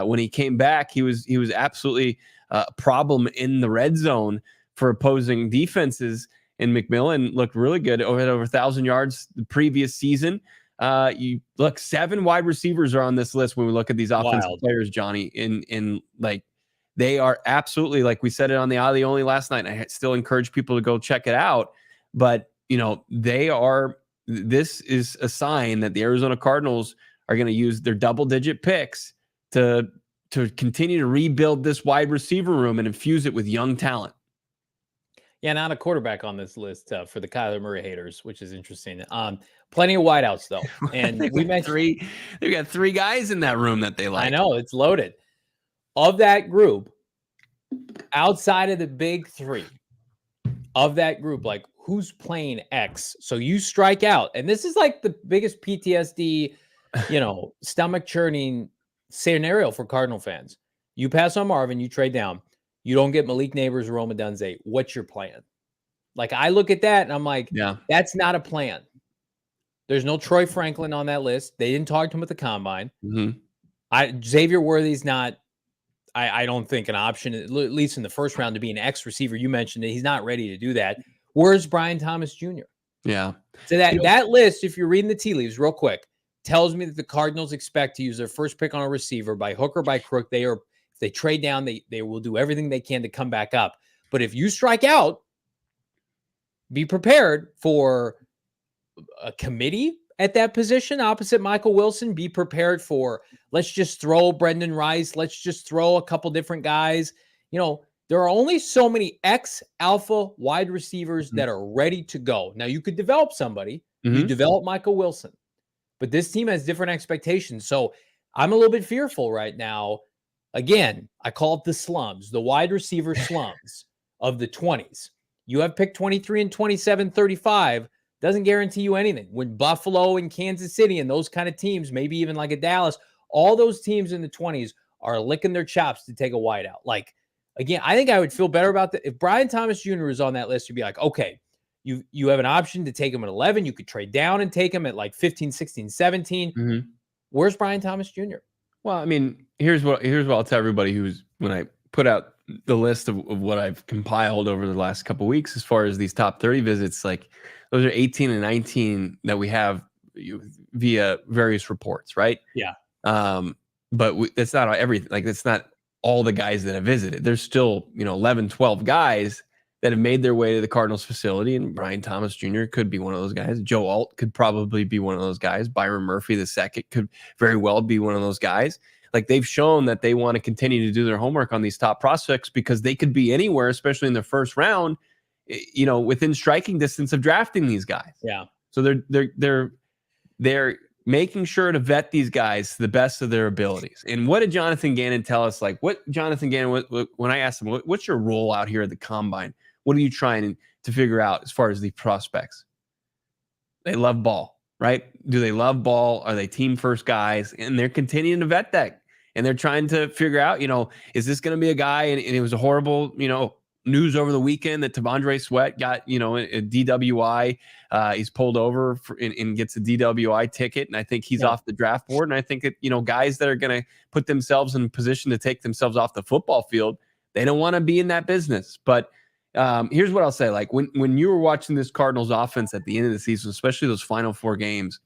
when he came back, he was absolutely a problem in the red zone for opposing defenses. And McMillan looked really good, over 1,000 yards the previous season. You look, 7 wide receivers are on this list when we look at these offensive players, Johnny. In like, they are absolutely, like we said it on the Audio Only last night, and I still encourage people to go check it out. But this is a sign that the Arizona Cardinals are going to use their double-digit picks to continue to rebuild this wide receiver room and infuse it with young talent. Yeah, not a quarterback on this list for the Kyler Murray haters, which is interesting. Plenty of wideouts, though. And we mentioned they've got 3 guys in that room that they like. I know, it's loaded. Of that group, outside of the big 3, of that group, like, who's playing X? So you strike out. And this is like the biggest PTSD, stomach churning scenario for Cardinal fans. You pass on Marvin, you trade down. You don't get Malik Neighbors or Rome Odunze. What's your plan? Like, I look at that and I'm like, that's not a plan. There's no Troy Franklin on that list. They didn't talk to him at the combine. Mm-hmm. Xavier Worthy's not, I don't think, an option, at least in the first round, to be an X receiver. You mentioned it. He's not ready to do that. Where's Brian Thomas Jr.? Yeah. So that list, if you're reading the tea leaves real quick, tells me that the Cardinals expect to use their first pick on a receiver by hook or by crook. If they trade down, they will do everything they can to come back up. But if you strike out, be prepared for a committee at that position opposite Michael Wilson. Be prepared for, let's just throw Brendan Rice. Let's just throw a couple different guys. There are only so many ex-alpha wide receivers that are ready to go. Now, you could develop somebody. You develop Michael Wilson. But this team has different expectations. So I'm a little bit fearful right now Again, I call it the slums, the wide receiver slums of the 20s. You have pick 23 and 27, 35. Doesn't guarantee you anything. When Buffalo and Kansas City and those kind of teams, maybe even like a Dallas, all those teams in the 20s are licking their chops to take a wideout. Like, again, I think I would feel better about that. If Brian Thomas Jr. is on that list, you'd be like, okay, you have an option to take him at 11. You could trade down and take him at like 15, 16, 17. Mm-hmm. Where's Brian Thomas Jr.? Well, I mean, here's what I'll tell everybody when I put out the list of what I've compiled over the last couple of weeks as far as these top 30 visits, like those are 18 and 19 that we have via various reports, right? Yeah. But that's not everything. Like, that's not all the guys that have visited. There's still, 11, 12 guys that have made their way to the Cardinals facility, and Brian Thomas Jr. could be one of those guys. Joe Alt could probably be one of those guys. Byron Murphy II could very well be one of those guys. Like, they've shown that they want to continue to do their homework on these top prospects because they could be anywhere, especially in the first round, within striking distance of drafting these guys. Yeah. So they're making sure to vet these guys to the best of their abilities. And what did Jonathan Gannon tell us? Like, what Jonathan Gannon, when I asked him, what's your role out here at the combine? What are you trying to figure out as far as the prospects? They love ball, right? Do they love ball? Are they team first guys? And they're continuing to vet that. And they're trying to figure out, is this going to be a guy? And it was a horrible, news over the weekend that Tavondre Sweat got, a DWI. He's pulled over and gets a DWI ticket. And I think he's off the draft board. And I think that, guys that are going to put themselves in position to take themselves off the football field, they don't want to be in that business. But here's what I'll say. Like, when you were watching this Cardinals offense at the end of the season, especially those final 4 games,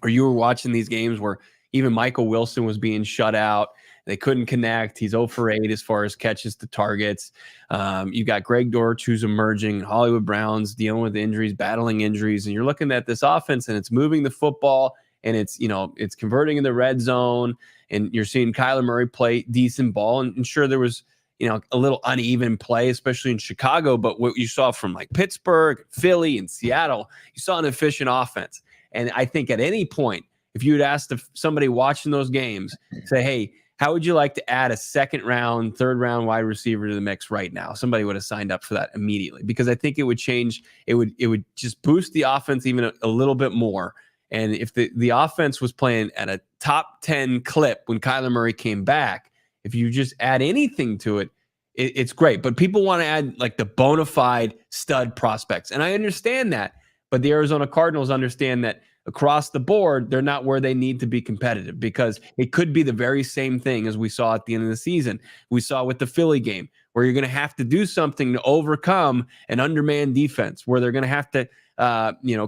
or you were watching these games where even Michael Wilson was being shut out, they couldn't connect. He's 0 for 8 as far as catches to targets. You got Greg Dortch, who's emerging, Hollywood Browns dealing with injuries, battling injuries, and you're looking at this offense and it's moving the football and it's converting in the red zone, and you're seeing Kyler Murray play decent ball. And sure, there was a little uneven play, especially in Chicago. But what you saw from like Pittsburgh, Philly, and Seattle, you saw an efficient offense. And I think at any point, if you had asked somebody watching those games, say, hey, how would you like to add a second round, third round wide receiver to the mix right now? Somebody would have signed up for that immediately, because I think it would change. It would just boost the offense even a little bit more. And if the offense was playing at a top 10 clip when Kyler Murray came back, if you just add anything to it, it's great. But people want to add like the bona fide stud prospects. And I understand that. But the Arizona Cardinals understand that across the board, they're not where they need to be competitive, because it could be the very same thing as we saw at the end of the season. We saw with the Philly game, where you're going to have to do something to overcome an undermanned defense, where they're going to have to,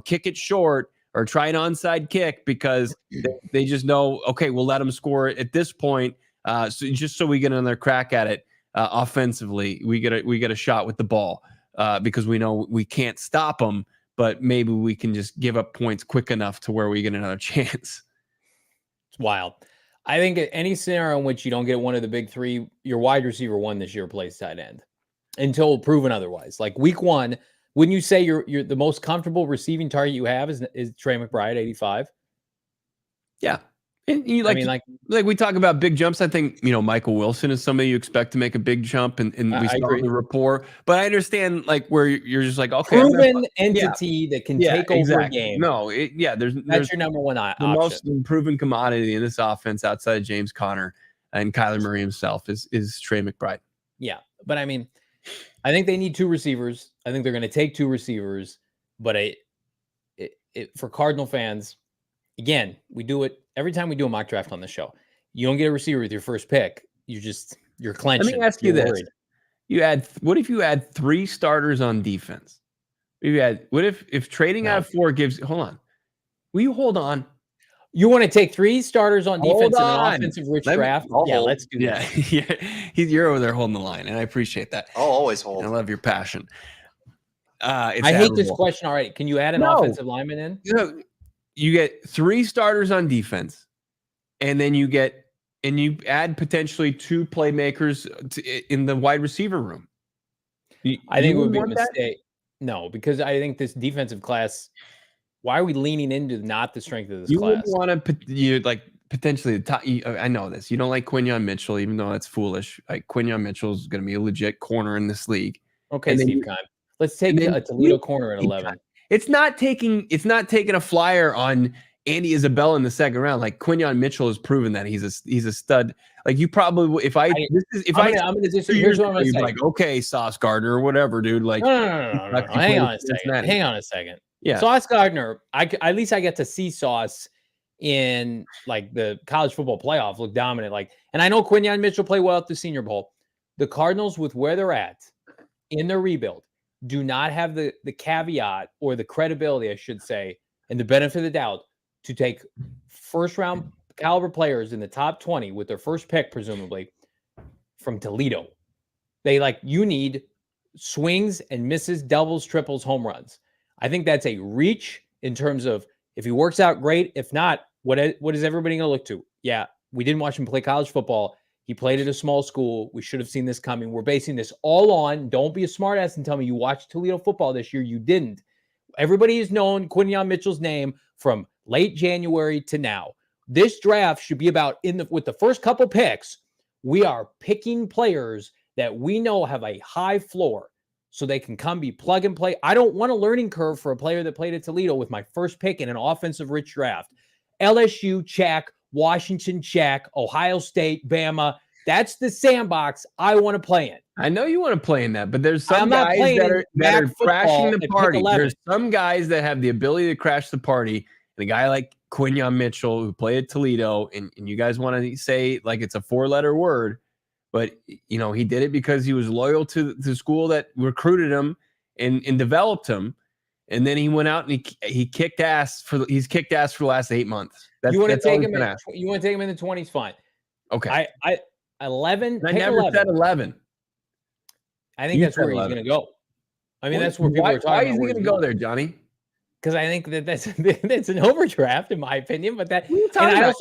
kick it short or try an onside kick because they just know, okay, we'll let them score at this point. So we get another crack at it offensively. We get a shot with the ball because we know we can't stop them. But maybe we can just give up points quick enough to where we get another chance. It's wild. I think any scenario in which you don't get one of the big 3, your wide receiver 1 this year plays tight end until proven otherwise. Like week 1, wouldn't you say you're the most comfortable receiving target you have is Trey McBride, 85? Yeah. And you like we talk about big jumps. I think, Michael Wilson is somebody you expect to make a big jump, and we saw the rapport. But I understand like where you're just like, okay, proven entity that can take over a game. No, there's your number one option. The most proven commodity in this offense outside of James Conner and Kyler Murray himself is Trey McBride. Yeah, but I mean, I think they need 2 receivers. I think they're going to take 2 receivers. But for Cardinal fans, again, we do it every time we do a mock draft on the show. You don't get a receiver with your first pick. You're clenching. Let me ask you this. What if you add 3 starters on defense? What if trading out of 4 gives, hold on. Will you hold on? You want to take 3 starters on defense in an offensive rich draft? Yeah, let's do that. You're over there holding the line, and I appreciate that. I'll always hold. And I love your passion. I hate this question already. Can you add an offensive lineman in? You get 3 starters on defense, and then you add potentially 2 playmakers in the wide receiver room. I think it would be a mistake. No, because I think this defensive class, why are we leaning into not the strength of this class? You wouldn't want to potentially the top. I know this. You don't like Quinyon Mitchell, even though that's foolish. Like Quinyon Mitchell is going to be a legit corner in this league. Okay, Steve Kime. Let's take a Toledo corner at 11. It's not taking a flyer on Andy Isabella in the second round. Like Quinyon Mitchell has proven that he's a stud. Like you probably here's what I'm gonna say. Like, okay, Sauce Gardner or whatever, dude. Like no. Hang on a second. Yeah. Sauce Gardner, at least I get to see Sauce in like the college football playoff look dominant. Like, and I know Quinyon Mitchell played well at the Senior Bowl. The Cardinals, with where they're at in their rebuild, do not have the caveat or the credibility, I should say, and the benefit of the doubt to take first round caliber players in the top 20 with their first pick, presumably from Toledo. You need swings and misses, doubles, triples, home runs. I think that's a reach in terms of if he works out, great. If not, what is everybody going to look to? Yeah, we didn't watch him play college football. He played at a small school. We should have seen this coming. We're basing this all on, don't be a smartass and tell me you watched Toledo football this year. You didn't. Everybody has known Quinyon Mitchell's name from late January to now. This draft should be about with the first couple picks, we are picking players that we know have a high floor so they can come be plug and play. I don't want a learning curve for a player that played at Toledo with my first pick in an offensive rich draft. LSU, check. Washington, check. Ohio State, Bama. That's the sandbox I want to play in. I know you want to play in that, but there's some guys that are crashing the party. There's some guys that have the ability to crash the party. And a guy like Quinyon Mitchell, who played at Toledo, and you guys want to say like it's a 4-letter word, but he did it because he was loyal to the school that recruited him and developed him. And then he went out and he kicked ass he's kicked ass for the last 8 months. You want to take him in the 20s? Fine. Okay. I 11. I never 11. said 11. I think that's where he's going to go. I mean, that's where people are talking about. Why is he going to go there, Johnny? Because I think that's an overdraft, in my opinion. But that in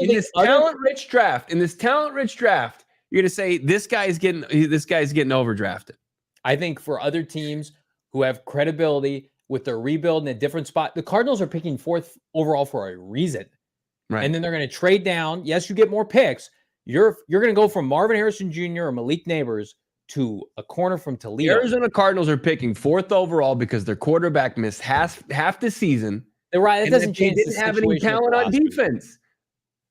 this talent-rich draft, you're going to say this guy's getting overdrafted. I think for other teams who have credibility with their rebuild in a different spot, the Cardinals are picking 4th overall for a reason. Right. And then they're going to trade down. Yes, you get more picks. You're going to go from Marvin Harrison Jr. or Malik Neighbors to a corner from Toledo. The Arizona Cardinals are picking 4th overall because their quarterback missed half the season. They're right. It doesn't change. They didn't have any talent on defense.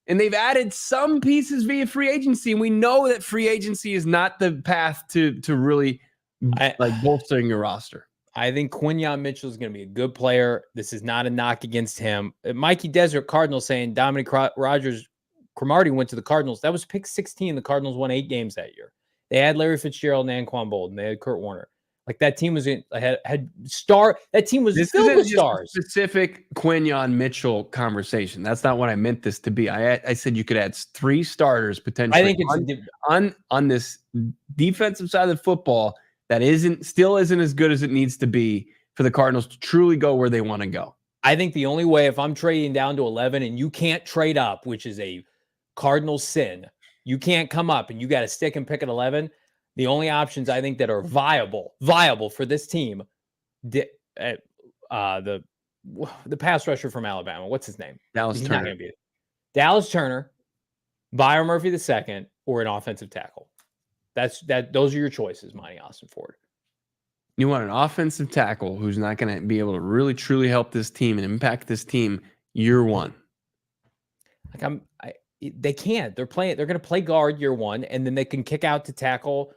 And they've added some pieces via free agency. And we know that free agency is not the path to really bolstering your roster. I think Quinyon Mitchell is going to be a good player. This is not a knock against him. Mikey Desert Cardinals saying Dominic Rogers Cromartie went to the Cardinals. That was pick 16. The Cardinals won 8 games that year. They had Larry Fitzgerald and Anquan Bolden. They had Kurt Warner. Like that team was that team was filled with stars. Specific Quinyon Mitchell conversation. That's not what I meant this to be. I said you could add 3 starters potentially. I think it's on this defensive side of the football that still isn't as good as it needs to be for the Cardinals to truly go where they want to go. I think the only way, if I'm trading down to 11 and you can't trade up, which is a Cardinal sin, you can't come up and you got to stick and pick at 11. The only options I think that are viable for this team, the pass rusher from Alabama, what's his name? Dallas He's Turner. Not gonna be it. Dallas Turner, Byron Murphy II, or an offensive tackle. Those are your choices, Monty Austin Ford. You want an offensive tackle who's not going to be able to really truly help this team and impact this team year one. They can't. They're going to play guard year one, and then they can kick out to tackle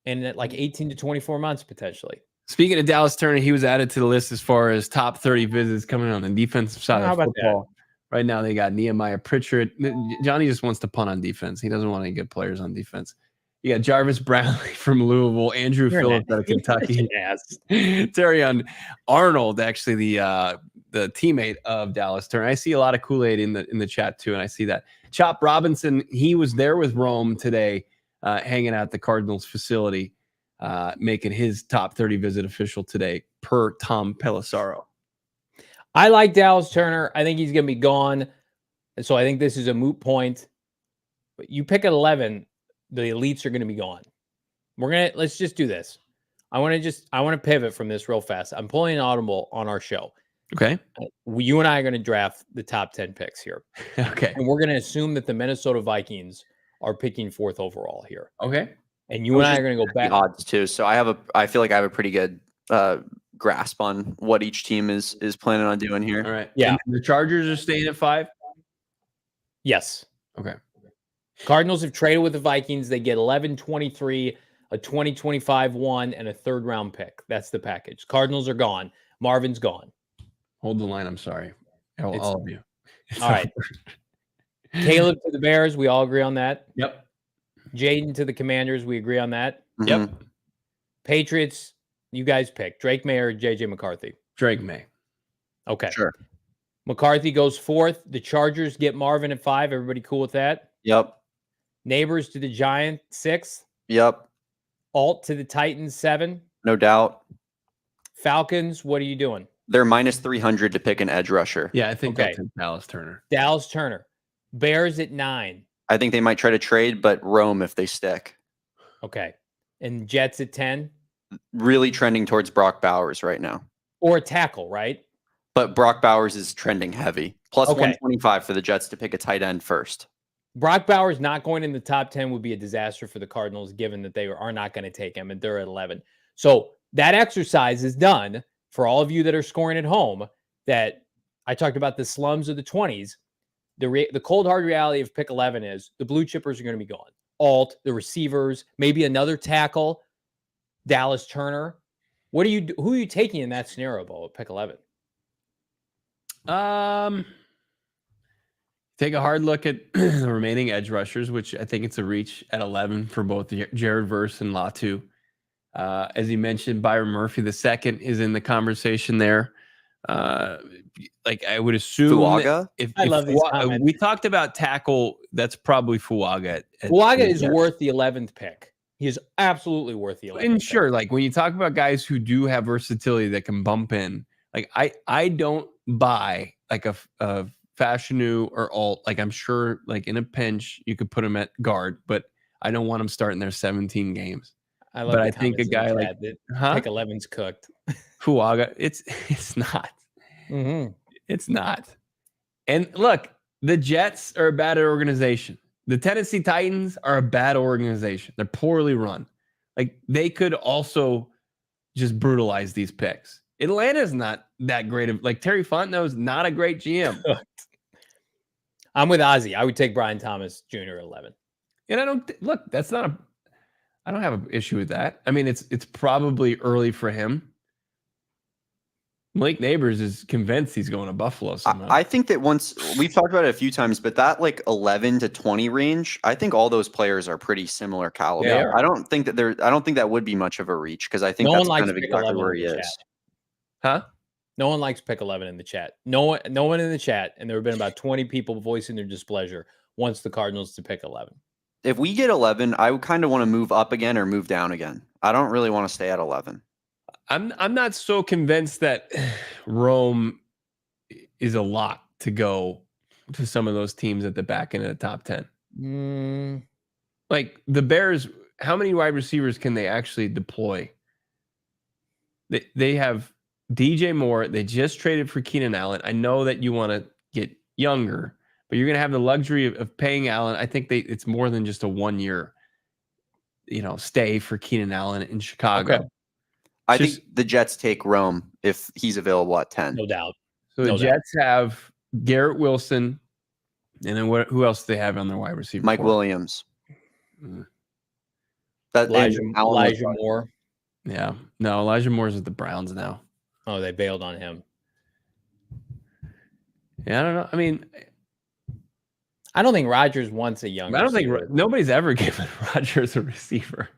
in 18 to 24 months potentially. Speaking of Dallas Turner, he was added to the list as far as top 30 visits coming on the defensive side of football. Right now, they got Nehemiah Pritchard. Johnny just wants to punt on defense. He doesn't want any good players on defense. You got Jarvis Brownlee from Louisville, Andrew Phillips out of Kentucky, Terrion Arnold, actually the teammate of Dallas Turner. I see a lot of Kool-Aid in the chat too, and I see that. Chop Robinson, he was there with Rome today, hanging out at the Cardinals facility, making his top 30 visit official today per Tom Pelissaro. I like Dallas Turner. I think he's going to be gone, and so I think this is a moot point. But you pick at 11. The elites are going to be gone. Let's just do this. I want to pivot from this real fast. I'm pulling an audible on our show. Okay. You and I are going to draft the top 10 picks here. Okay. And we're going to assume that the Minnesota Vikings are picking 4th overall here. Okay. And you and I are going to go back. The odds too. So I feel like I have a pretty good grasp on what each team is planning on doing here. All right. Yeah. And the Chargers are staying at 5? Yes. Okay. Cardinals have traded with the Vikings. They get 11-23, a 2025 1, and a 3rd round pick. That's the package. Cardinals are gone. Marvin's gone. Hold the line. I'm sorry. All of you. All right. Caleb to the Bears. We all agree on that. Yep. Jaden to the Commanders. We agree on that. Mhm. Yep. Patriots, you guys pick. Drake Maye or JJ McCarthy? Drake Maye. Okay. Sure. McCarthy goes 4th. The Chargers get Marvin at 5. Everybody cool with that? Yep. Neighbors to the Giants, 6th. Yep. Alt to the Titans, 7. No doubt. Falcons, what are you doing? They're minus 300 to pick an edge rusher. Yeah, I think Okay. that's Dallas Turner. Dallas Turner. Bears at 9. I think they might try to trade, but roam if they stick. Okay. And Jets at 10. Really trending towards Brock Bowers right now. Or a tackle, right? But Brock Bowers is trending heavy. Plus Okay. 125 for the Jets to pick a tight end first. Brock Bowers not going in the top 10 would be a disaster for the Cardinals, given that they are not going to take him, and they're at 11. So that exercise is done for all of you that are scoring at home, that I talked about the slums of the 20s. The cold, hard reality of pick 11 is the blue chippers are going to be gone. Alt, the receivers, maybe another tackle, Dallas Turner. Who are you taking in that scenario, Bo, at pick 11? Take a hard look at the remaining edge rushers, which I think it's a reach at 11 for both Jared Verse and Latu. As you mentioned, Byron Murphy II is in the conversation there. Like I would assume Fuaga? if I love these comments. we talked about tackle, that's probably Fuaga. Fuaga is worth the 11th pick. He is absolutely worth the 11th And pick. sure, like when you talk about guys who do have versatility that can bump in, like I don't buy like a Fashanu or Alt. Like I'm sure like in a pinch you could put him at guard, but I don't want him starting their 17 games. But I think a guy like pick 11's cooked. Fuaga, it's not. Mm-hmm. It's not. And look, the Jets are a bad organization. The Tennessee Titans are a bad organization. They're poorly run. Like they could also just brutalize these picks. Atlanta's not that great of like Terry Fontenot's not a great GM. I'm with Ozzy. I would take Brian Thomas Jr. at 11. And I don't look, I don't have an issue with that. I mean, it's probably early for him. Malik Neighbors is convinced he's going to Buffalo somehow. I think that once we've talked about it a few times, but that like 11 to 20 range, I think all those players are pretty similar caliber. Yeah. I don't think that would be much of a reach because I think No that's one kind likes of pick exactly 11 where in he the is. chat. Huh? No one likes pick 11 in the chat. No one in the chat, and there have been about 20 people voicing their displeasure wants the Cardinals to pick 11. If we get 11, I would kind of want to move up again or move down again. I don't really want to stay at 11. I'm not so convinced that Rome is a lot to go to some of those teams at the back end of the top 10. Like the Bears, how many wide receivers can they actually deploy? They have DJ Moore. They just traded for Keenan Allen. I know that you want to get younger, but you're going to have the luxury of paying Allen. I think it's more than just a 1 year, stay for Keenan Allen in Chicago. Okay. I think the Jets take Rome if he's available at 10. No doubt. So the Jets have Garrett Wilson, and then who else do they have on their wide receiver? Mike Williams. Elijah Moore. Yeah. No, Elijah Moore's with the Browns now. Oh, they bailed on him. Yeah, I don't know. I mean, I don't think Rodgers wants a young receiver. Think nobody's ever given Rodgers a receiver.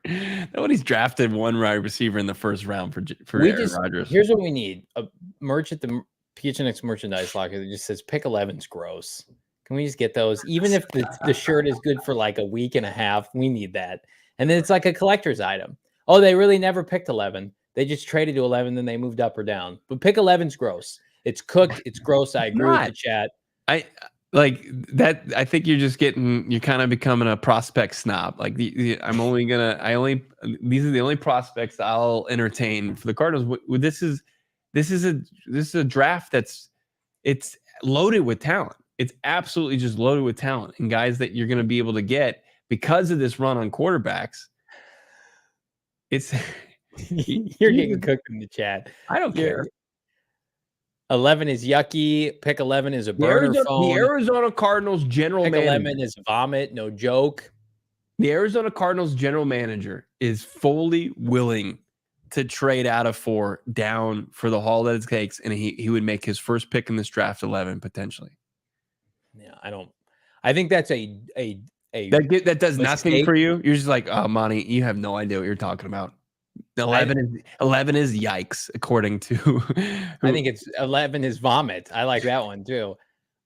Nobody's drafted one wide receiver in the first round for Aaron Rodgers. Here's what we need. A merch at the PHNX merchandise locker that just says pick 11's gross. Can we just get those? Even if the shirt is good for like a week and a half, we need that. And then it's like a collector's item. Oh, they really never picked 11. They just traded to 11, then they moved up or down. But pick 11's gross. It's cooked. It's gross. I agree with the chat. I like that. I think you're kind of becoming a prospect snob. Like these are the only prospects I'll entertain for the Cardinals. This is this is a draft it's loaded with talent. It's absolutely just loaded with talent and guys that you're going to be able to get because of this run on quarterbacks. It's you're getting cooked in the chat. I don't care. 11 is yucky. Pick 11 is a burner phone. The Arizona Cardinals general manager. 11 is vomit. No joke. The Arizona Cardinals general manager is fully willing to trade out of 4 down for the haul that it takes, and he would make his first pick in this draft 11 potentially. Yeah, I think that's that does nothing for you. You're just like, oh, Monty, you have no idea what you're talking about. 11 is yikes, according to. I think it's 11 is vomit. I like that one too.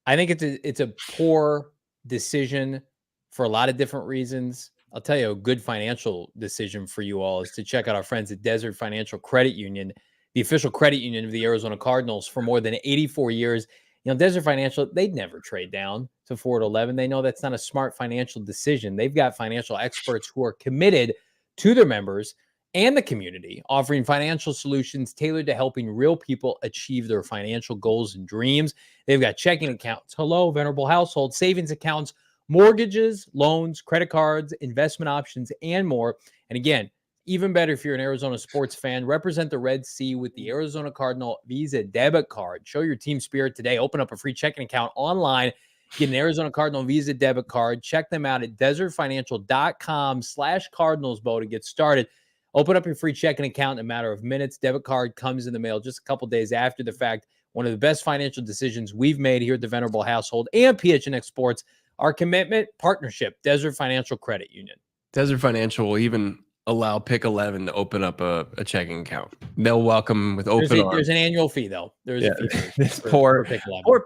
I think it's a poor decision for a lot of different reasons. I'll tell you a good financial decision for you all is to check out our friends at Desert Financial Credit Union, the official credit union of the Arizona Cardinals for more than 84 years. You know, Desert Financial, they'd never trade down to 4 to 11. They know that's not a smart financial decision. They've got financial experts who are committed to their members and the community, offering financial solutions tailored to helping real people achieve their financial goals and dreams. They've got checking accounts, Venerable household, savings accounts, mortgages, loans, credit cards, investment options, and more. And again, even better if you're an Arizona sports fan, represent the Red Sea with the Arizona Cardinal Visa debit card. Show your team spirit today. Open up a free checking account online. Get an Arizona Cardinal Visa debit card. Check them out at desertfinancial.com/CardinalsBo to get started. Open up your free checking account in a matter of minutes. Debit card comes in the mail just a couple days after the fact. One of the best financial decisions we've made here at the Venerable household and PHNX Sports. Our commitment, partnership, Desert Financial Credit Union. Desert Financial will even allow Pick 11 to open up a checking account. They'll welcome with open arms. There's an annual fee, though. There's a fee this poor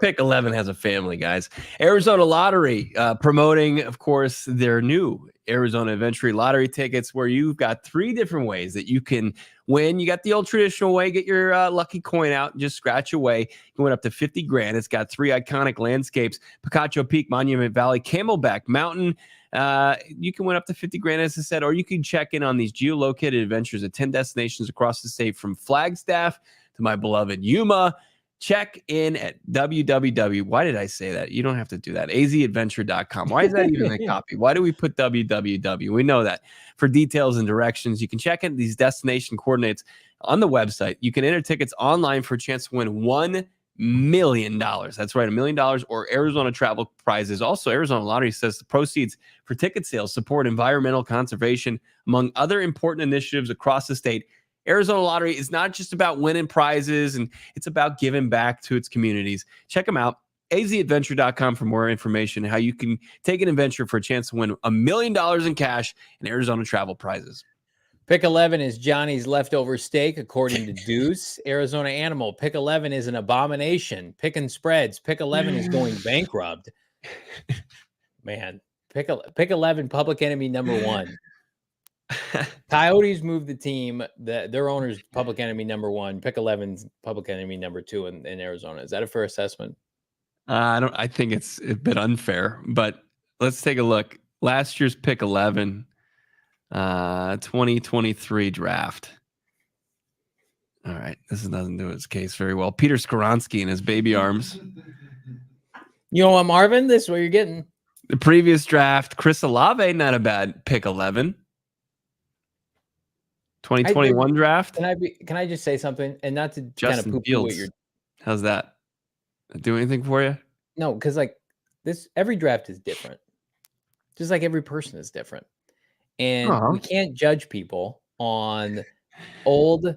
Pick 11 has a family, guys. Arizona Lottery promoting, of course, their new Arizona Adventure Lottery tickets, where you've got 3 different ways that you can win. You got the old traditional way, get your lucky coin out and just scratch away. You can win up to 50 grand. It's got 3 iconic landscapes: Picacho Peak, Monument Valley, Camelback Mountain. You can win up to 50 grand, as I said, or you can check in on these geolocated adventures at 10 destinations across the state, from Flagstaff to my beloved Yuma. Check in at www. Why did I say that? You don't have to do that. azadventure.com. Why is that even a copy? Why do we put www? We know that. For details and directions, you can check in these destination coordinates on the website. You can enter tickets online for a chance to win $1 million. That's right, $1 million or Arizona travel prizes. Also, Arizona Lottery says the proceeds for ticket sales support environmental conservation, among other important initiatives across the state. Arizona Lottery is not just about winning prizes, and it's about giving back to its communities. Check them out, azadventure.com, for more information, how you can take an adventure for a chance to win $1 million in cash and Arizona travel prizes. Pick 11 is Johnny's leftover steak, according to Deuce. Arizona Animal, Pick 11 is an abomination. Picking spreads, Pick 11 is going bankrupt. Man, Pick 11, public enemy number 1. Coyotes moved the team. Their owner's public enemy number 1. Pick 11's public enemy number 2 in Arizona. Is that a fair assessment? I think it's a bit unfair, but let's take a look. Last year's Pick 11, 2023 draft. All right, this doesn't do its case very well. Peter Skoronski in his baby arms. You know what, Marvin? This is what you're getting. The previous draft, Chris Olave, not a bad Pick 11. 2021 draft. Can I just say something, and not to Justin kind of poo-poo what you're. How's that? Do anything for you? No, because like this, every draft is different. Just like every person is different, and we can't judge people on old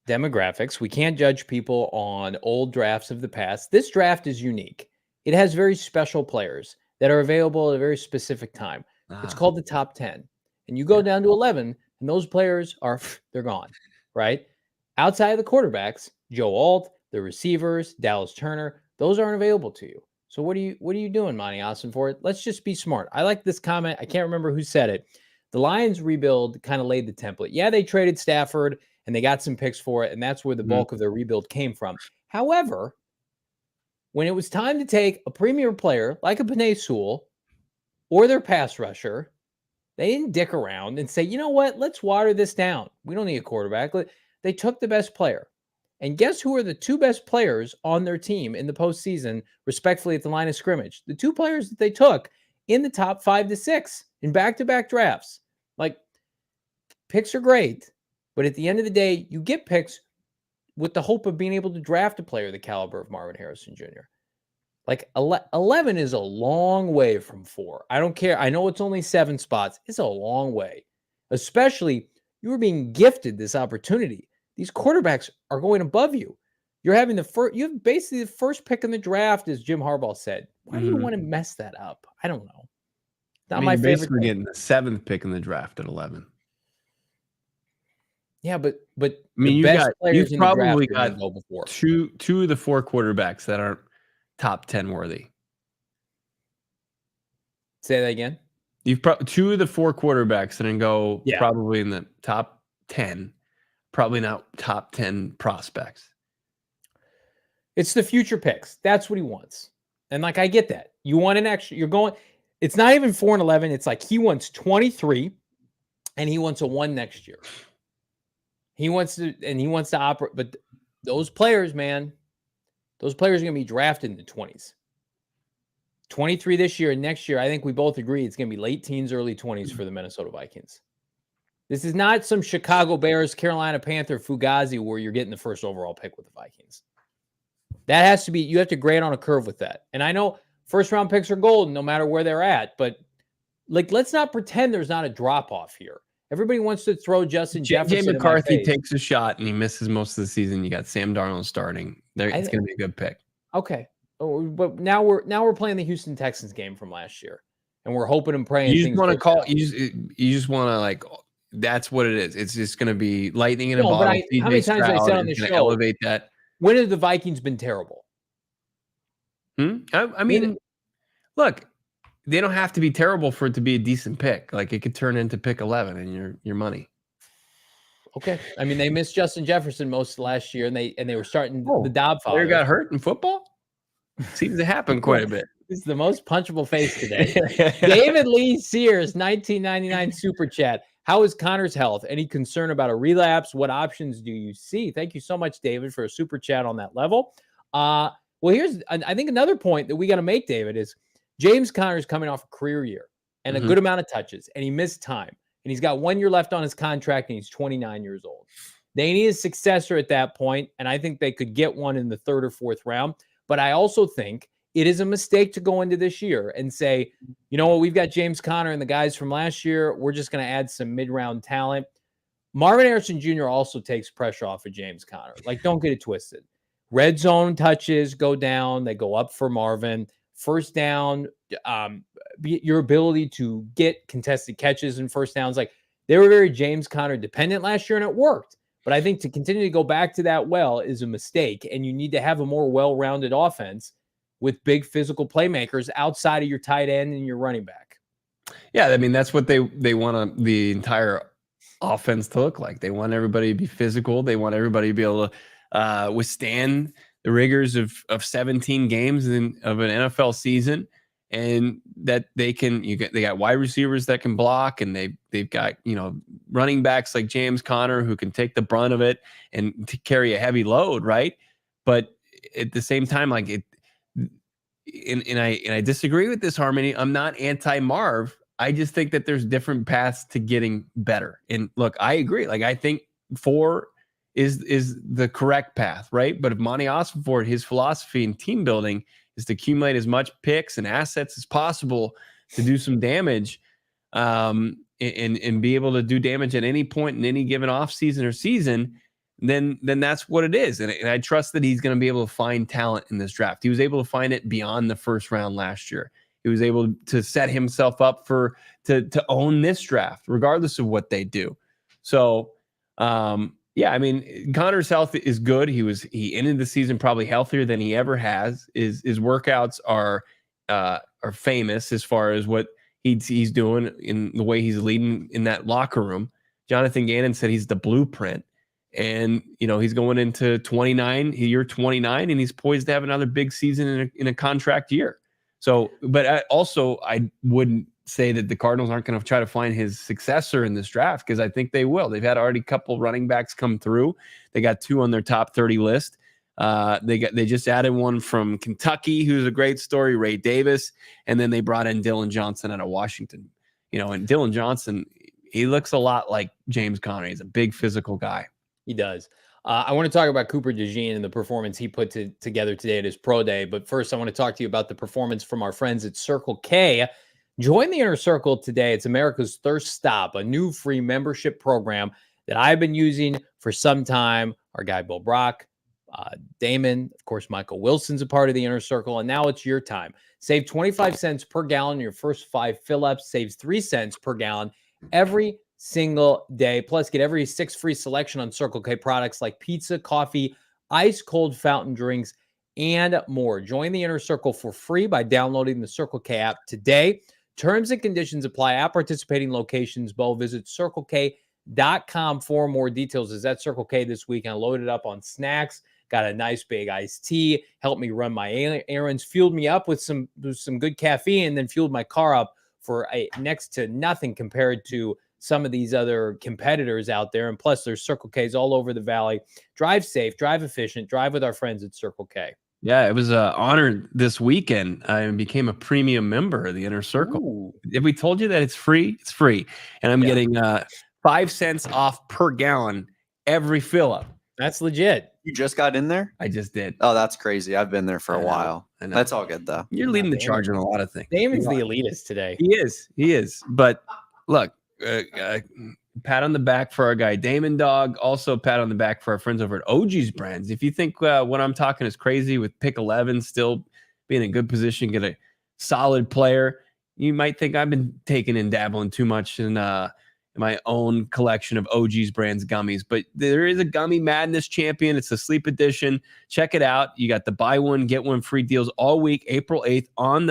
demographics. We can't judge people on old drafts of the past. This draft is unique. It has very special players that are available at a very specific time. It's called the top 10, and you go down to 11. And those players they're gone, right? Outside of the quarterbacks, Joe Alt, the receivers, Dallas Turner, those aren't available to you. So what are you doing, Monty Austin, for it? Let's just be smart. I like this comment. I can't remember who said it. The Lions rebuild kind of laid the template. Yeah, they traded Stafford and they got some picks for it, and that's where the bulk of their rebuild came from. However, when it was time to take a premier player like a Penei Sewell or their pass rusher, they didn't dick around and say, you know what, let's water this down. We don't need a quarterback. They took the best player. And guess who are the two best players on their team in the postseason, respectfully, at the line of scrimmage? The two players that they took in the top 5 to 6 in back-to-back drafts. Like, picks are great, but at the end of the day, you get picks with the hope of being able to draft a player the caliber of Marvin Harrison Jr. Like, 11 is a long way from 4. I don't care. I know it's only 7 spots. It's a long way, especially you were being gifted this opportunity. These quarterbacks are going above you. You're having you have basically the first pick in the draft, as Jim Harbaugh said. Why do you want to mess that up? I don't know. Not my favorite. Basically getting the 7th pick in the draft at 11. Yeah, but I mean, you've probably got go before. two of the 4 quarterbacks that aren't top 10 worthy. Say that again. You've 2 of the 4 quarterbacks that go probably in the top 10. Probably not top 10 prospects. It's the future picks. That's what he wants. And like, I get that. You want an extra, it's not even 4 and 11. It's like he wants 23 and he wants a 1 next year. He wants to operate, but those players, man, those players are going to be drafted in the 20s. 23 this year and next year, I think we both agree it's going to be late teens, early 20s for the Minnesota Vikings. This is not some Chicago Bears, Carolina Panther Fugazi where you're getting the first overall pick with the Vikings. That has to be, you have to grade on a curve with that. And I know first round picks are golden no matter where they're at, but like, let's not pretend there's not a drop off here. Everybody wants to throw Justin Jefferson. JJ McCarthy takes a shot and he misses most of the season. You got Sam Darnold starting. It's going to be a good pick. Okay. Oh, but now we're playing the Houston Texans game from last year. And we're hoping and praying. You just want to call, you just want to like, that's what it is. It's just going to be lightning in a bottle. But how many times I said on the show, elevate that. When have the Vikings been terrible? I mean, look, they don't have to be terrible for it to be a decent pick. Like, it could turn into pick 11 and your money. Okay. I mean, they missed Justin Jefferson most of last year, and they were starting the Dobbs. Player got hurt in football? Seems to happen quite a bit. This is the most punchable face today. David Lee Sears, 1999 Super Chat. How is Connor's health? Any concern about a relapse? What options do you see? Thank you so much, David, for a Super Chat on that level. Well, here's, I think, another point that we got to make, David, is James Conner's coming off a career year and a good amount of touches, and he missed time. And he's got 1 year left on his contract, and he's 29 years old. They need a successor at that point, and I think they could get one in the 3rd or 4th round. But I also think it is a mistake to go into this year and say, you know what, we've got James Conner and the guys from last year. We're just going to add some mid-round talent. Marvin Harrison Jr. also takes pressure off of James Conner. Like, don't get it twisted. Red zone touches go down. They go up for Marvin. First down, your ability to get contested catches and first downs. Like, they were very James Conner dependent last year, and it worked. But I think to continue to go back to that well is a mistake, and you need to have a more well-rounded offense with big physical playmakers outside of your tight end and your running back. Yeah, I mean, that's what they want the entire offense to look like. They want everybody to be physical. They want everybody to be able to withstand the rigors of 17 games of an NFL season, and that they got wide receivers that can block, and they've got, running backs like James Conner who can take the brunt of it and to carry a heavy load, right? But at the same time, like it, and I disagree with this, Harmony. I'm not anti-Marv. I just think that there's different paths to getting better. And look, I agree. Like, I think 4 is the correct path, right? But if Monti Ossenfort, his philosophy in team building is to accumulate as much picks and assets as possible to do some damage, and be able to do damage at any point in any given offseason or season, then that's what it is. And I trust that he's going to be able to find talent in this draft. He was able to find it beyond the first round last year. He was able to set himself up to own this draft, regardless of what they do. So, yeah, I mean, Connor's health is good. He ended the season probably healthier than he ever has. His workouts are famous as far as what he's doing in the way he's leading in that locker room. Jonathan Gannon said he's the blueprint, and he's going into 29, year 29, and he's poised to have another big season in a contract year. So, but I wouldn't say that the Cardinals aren't going to try to find his successor in this draft, because I think they will. They've had already a couple running backs come through. They got 2 on their top 30 list. They just added one from Kentucky, who's a great story, Ray Davis, and then they brought in Dylan Johnson out of Washington. And Dylan Johnson, he looks a lot like James Conner. He's a big physical guy. He does. I want to talk about Cooper DeJean and the performance he put together today at his pro day. But first, I want to talk to you about the performance from our friends at Circle K. Join the Inner Circle today. It's America's Thirst Stop, a new free membership program that I've been using for some time. Our guy, Bill Brack, Damon, of course, Michael Wilson's a part of the Inner Circle, and now it's your time. Save 25 cents per gallon in your first 5 fill-ups. Saves 3 cents per gallon every single day. Plus, get every 6 free selection on Circle K products like pizza, coffee, ice cold fountain drinks, and more. Join the Inner Circle for free by downloading the Circle K app today. Terms and conditions apply at participating locations. Visit CircleK.com for more details. Is at Circle K this week. I loaded up on snacks. Got a nice big iced tea. Helped me run my errands. Fueled me up with some good caffeine, and then fueled my car up for next to nothing compared to some of these other competitors out there. And plus, there's Circle K's all over the valley. Drive safe, drive efficient, drive with our friends at Circle K. Yeah, it was an honor this weekend. I became a premium member of the Inner Circle. Ooh. If we told you that it's free, it's free. And I'm getting 5 cents off per gallon every fill up. That's legit. You just got in there? I just did. Oh, that's crazy. I've been there for a while. I know. That's all good, though. You're leading the charge on a lot of things. Damon's the elitist today. He is. But look, pat on the back for our guy Damon Dog. Also, pat on the back for our friends over at OG's Brands. If you think what I'm talking is crazy with pick 11 still being in good position, get a solid player, you might think I've been taking and dabbling too much in my own collection of OG's Brands gummies. But there is a Gummy Madness Champion. It's a sleep edition. Check it out. You got the buy one, get one free deals all week, April 8th on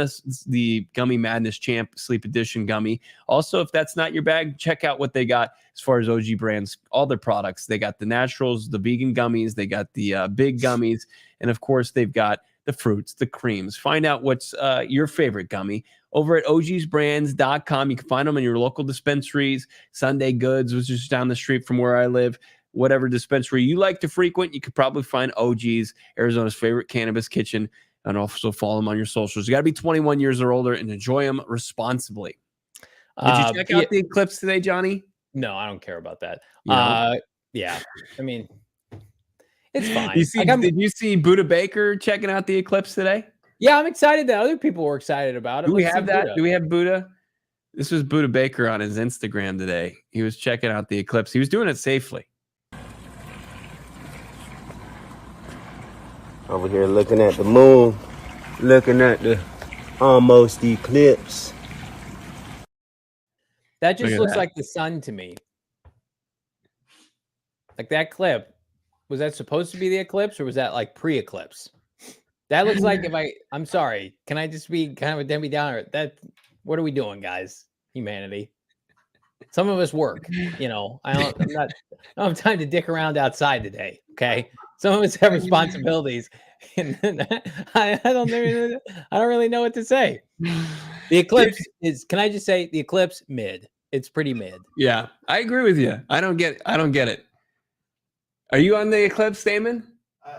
the Gummy Madness Champ Sleep Edition gummy. Also, if that's not your bag, check out what they got as far as OG Brands, all their products. They got the naturals, the vegan gummies. They got the big gummies. And, of course, they've got the fruits, the creams. Find out what's your favorite gummy over at ogsbrands.com. You can find them in your local dispensaries, Sunday Goods, which is just down the street from where I live. Whatever dispensary you like to frequent, you could probably find OG's, Arizona's favorite cannabis kitchen, and also follow them on your socials. You got to be 21 years or older and enjoy them responsibly. Did you check out the Eclipse today, Johnny? No, I don't care about that. Yeah, I mean, it's fine. Did you see Buddha Baker checking out the Eclipse today? Yeah, I'm excited that other people were excited about it. Do we have that? Buddha. Do we have Buddha? This was Buddha Baker on his Instagram today. He was checking out the Eclipse. He was doing it safely. Over here looking at the moon, looking at the almost eclipse. That just looks like the sun to me. Like that was that supposed to be the eclipse, or was that like pre-eclipse? That looks like I'm sorry. Can I just be kind of a Debbie Downer? What are we doing, guys? Humanity. Some of us work, I don't have time to dick around outside today. Okay. Some of us have responsibilities. And I don't really know what to say. The eclipse can I just say the eclipse mid? It's pretty mid. Yeah, I agree with you. I don't get it. Are you on the eclipse, Damon?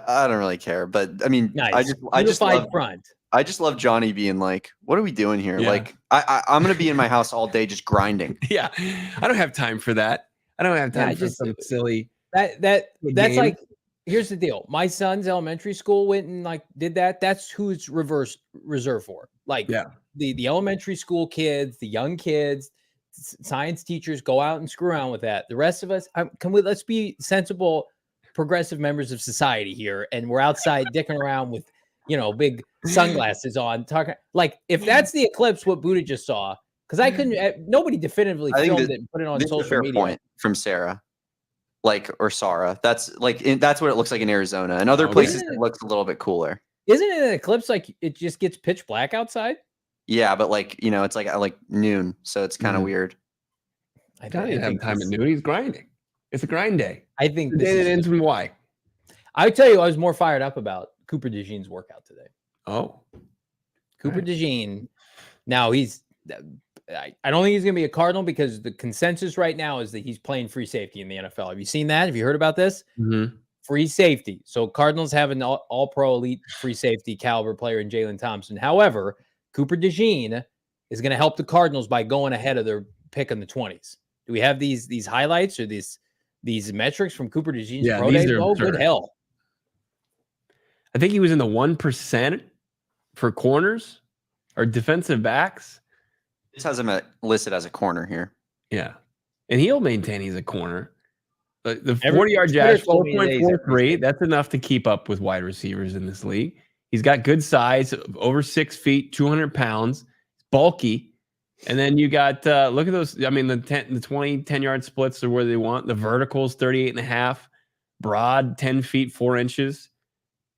I don't really care, but I mean, nice. I just love Johnny being like, "What are we doing here?" Yeah. Like, I'm gonna be in my house all day just grinding. Yeah, I don't have time for that. I don't have time for some silly. That's like. Here's the deal. My son's elementary school went and did that. That's who it's reserved for. The elementary school kids, the young kids, science teachers go out and screw around with that. The rest of us, let's be sensible, progressive members of society here, and we're outside dicking around with big sunglasses on, talking if that's the eclipse what Buddha just saw, because I couldn't, nobody definitively filmed it and put it on social media. Point from Sarah, or Sarah, that's that's what it looks like in Arizona, and other places it looks a little bit cooler. Isn't it an eclipse it just gets pitch black outside? Yeah, but it's like noon, so it's kind of weird. I don't have time at noon. He's grinding. It's a grind day. I think the day that ends in Y. I would tell you, I was more fired up about Cooper DeJean's workout today. Oh, Cooper DeJean. Now he's I don't think he's going to be a Cardinal because the consensus right now is that he's playing free safety in the NFL. Have you seen that? Have you heard about this? Mm-hmm. Free safety. So Cardinals have an all-pro elite free safety caliber player in Jalen Thompson. However, Cooper DeJean is going to help the Cardinals by going ahead of their pick in the 20s. Do we have these highlights or these metrics from Cooper DeJean's pro day? Oh, good hell. I think he was in the 1% for corners or defensive backs. This has him listed as a corner here. Yeah. And he'll maintain he's a corner. But the 40-yard dash, 4.43, that's enough to keep up with wide receivers in this league. He's got good size, over 6 feet, 200 pounds, bulky. And then you got, look at those. I mean, the 20, 10-yard splits are where they want. The verticals, 38.5, broad, 10 feet, 4 inches.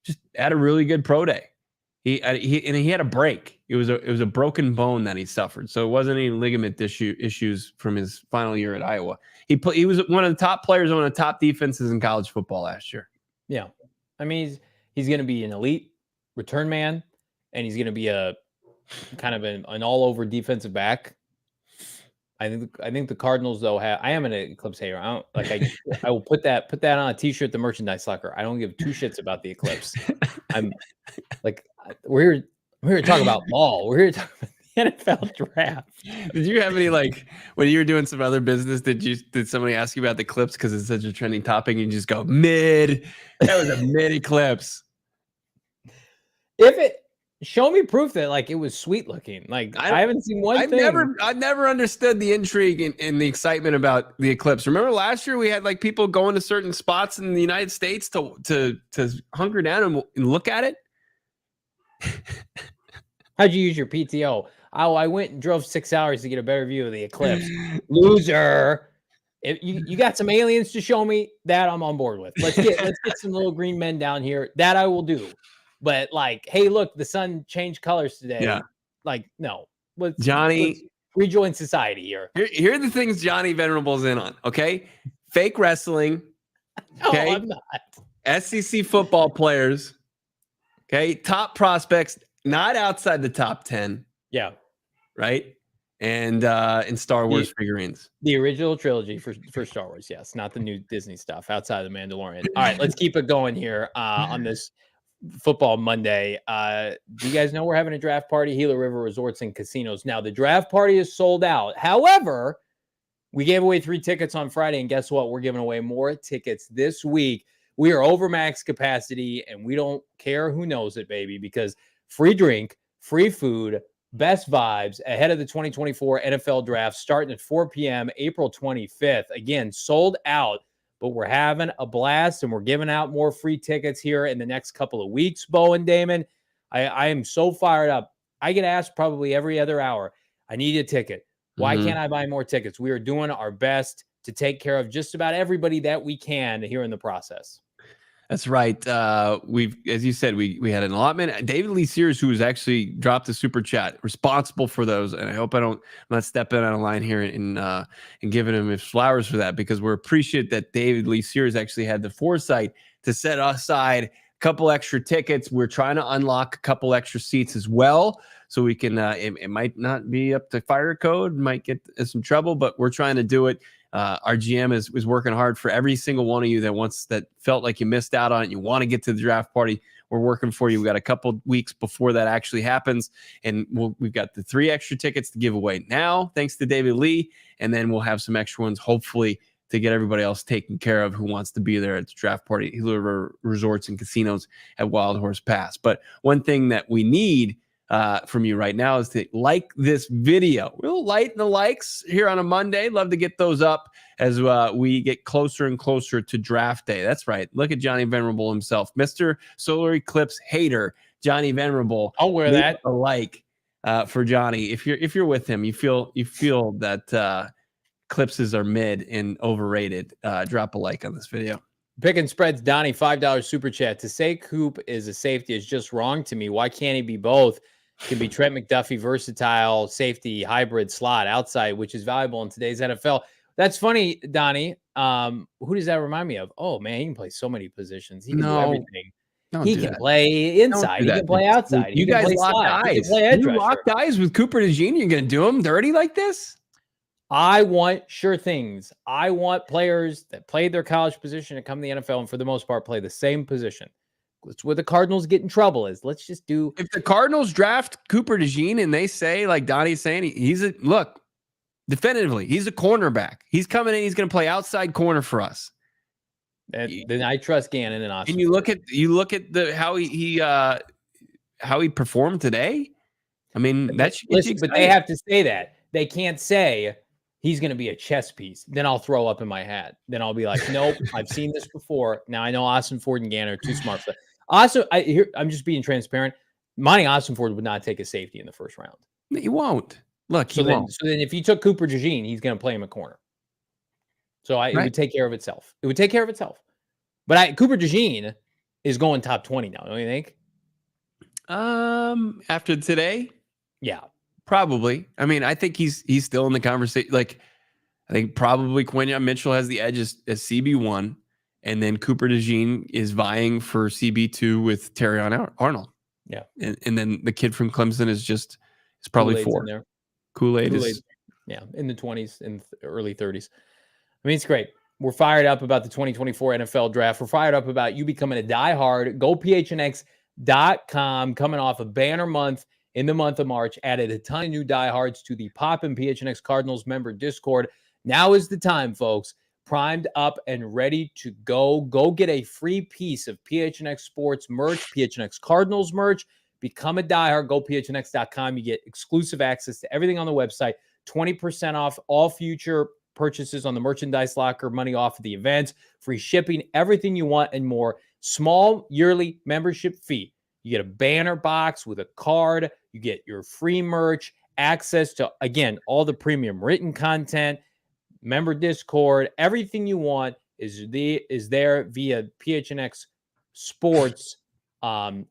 Just had a really good pro day. He had a break. It was a broken bone that he suffered. So it wasn't any ligament issues from his final year at Iowa. He was one of the top players on one of the top defenses in college football last year. Yeah. I mean, he's going to be an elite return man, and he's going to be a kind of an all-over defensive back. I think the Cardinals though I am an Eclipse hater. I will put that on a t-shirt, the merchandise locker. I don't give two shits about the Eclipse. I'm like, we're here to talk about ball. We're here to talk about the NFL draft. Did you have any, like, when you were doing some other business, did somebody ask you about the Eclipse because it's such a trending topic and you just go mid? That was a mid Eclipse. Show me proof that like it was sweet looking. Like I haven't seen one thing. I never understood the intrigue and the excitement about the Eclipse. Remember last year we had like people going to certain spots in the United States to hunker down and look at it. How'd you use your PTO? Oh, I went and drove 6 hours to get a better view of the Eclipse. Loser. If you got some aliens to show me, that I'm on board with. Let's get some little green men down here. That I will do. But like, hey, look, the sun changed colors today. Yeah. Like, no. Let's rejoin society here. Here are the things Johnny Venerable's in on, okay? Fake wrestling. Okay? No, I'm not. SEC football players. Okay? Top prospects, not outside the top 10. Yeah. Right? And Star Wars figurines. The original trilogy for Star Wars, yes. Not the new Disney stuff outside of The Mandalorian. All right, let's keep it going here on this Football Monday. Do you guys know we're having a draft party? Gila River Resorts and Casinos. Now, the draft party is sold out. However, we gave away 3 tickets on Friday, and guess what? We're giving away more tickets this week. We are over max capacity, and we don't care who knows it, baby, because free drink, free food, best vibes ahead of the 2024 NFL draft starting at 4 p.m. April 25th. Again, sold out. But we're having a blast, and we're giving out more free tickets here in the next couple of weeks, Bo and Damon. I am so fired up. I get asked probably every other hour, I need a ticket. Why can't I buy more tickets? We are doing our best to take care of just about everybody that we can here in the process. That's right. We've, as you said, we had an allotment. David Lee Sears, who has actually dropped a super chat, responsible for those. And I hope I'm not stepping out of line here and giving him his flowers for that, because we're appreciative that David Lee Sears actually had the foresight to set aside a couple extra tickets. We're trying to unlock a couple extra seats as well, so we can. It might not be up to fire code, might get some trouble, but we're trying to do it. Our GM is working hard for every single one of you that felt like you missed out on it. You want to get to the draft party. We're working for you. We got a couple weeks before that actually happens, and we've got the 3 extra tickets to give away now, thanks to David Lee, and then we'll have some extra ones, hopefully, to get everybody else taken care of who wants to be there at the draft party. Gila River Resorts and Casinos at Wild Horse Pass. But one thing that we need from you right now is to like this video. We'll light the likes here on a Monday. Love to get those up as we get closer and closer to draft day. That's right. Look at Johnny Venerable himself, Mr. Solar Eclipse hater, Johnny Venerable. I'll wear that. A like for Johnny. If you're with him, you feel that eclipses are mid and overrated. Drop a like on this video. Pick and Spreads, Donnie, $5 super chat. To say Coop is a safety is just wrong to me. Why can't he be both? Can be Trent McDuffie, versatile safety, hybrid slot outside, which is valuable in today's NFL. That's funny, Donnie. Who does that remind me of? Oh man, he can play so many positions. He can do everything. He can play inside. He can play outside. You guys locked eyes. He can play edge You rusher. locked eyes with Cooper DeJean. You're going to do him dirty like this? I want sure things. I want players that played their college position to come to the NFL and for the most part play the same position. That's where the Cardinals get in trouble is. Let's just do. If the Cardinals draft Cooper DeJean and they say, like Donnie's saying, definitively, he's a cornerback. He's coming in. He's going to play outside corner for us. Then I trust Gannon and Austin. And you look at how he performed today. I mean, that should get you excited. But they have to say that. They can't say he's going to be a chess piece. Then I'll throw up in my hat. Then I'll be like, nope, I've seen this before. Now I know Austin Ford and Gannon are too smart for that. Also, I'm just being transparent. Monty Austin Ford would not take a safety in the first round. He won't. Look, he won't. So then if you took Cooper DeJean, he's going to play him a corner. So it would take care of itself. It would take care of itself. But Cooper DeJean is going top 20 now, don't you think? After today? Yeah. Probably. I mean, I think he's still in the conversation. Like, I think probably Quinyon Mitchell has the edge as CB1, and then Cooper DeJean is vying for CB2 with Terrion Arnold. Yeah. And then the kid from Clemson is probably Kool-Aid's 4. in there. Kool-Aid is in the 20s and early 30s. I mean, it's great. We're fired up about the 2024 NFL draft. We're fired up about you becoming a diehard. Go PHNX.com, coming off a banner month in the month of March, added a ton of new diehards to the Poppin' PHNX Cardinals member Discord. Now is the time, folks. Primed up and ready to go. Go get a free piece of PHNX Sports merch, PHNX Cardinals merch. Become a diehard. Go PHNX.com. You get exclusive access to everything on the website. 20% off all future purchases on the merchandise locker, money off of the events, free shipping, everything you want and more. Small yearly membership fee. You get a banner box with a card. You get your free merch, access to, again, all the premium written content, member Discord, everything you want is there via PHNX Sports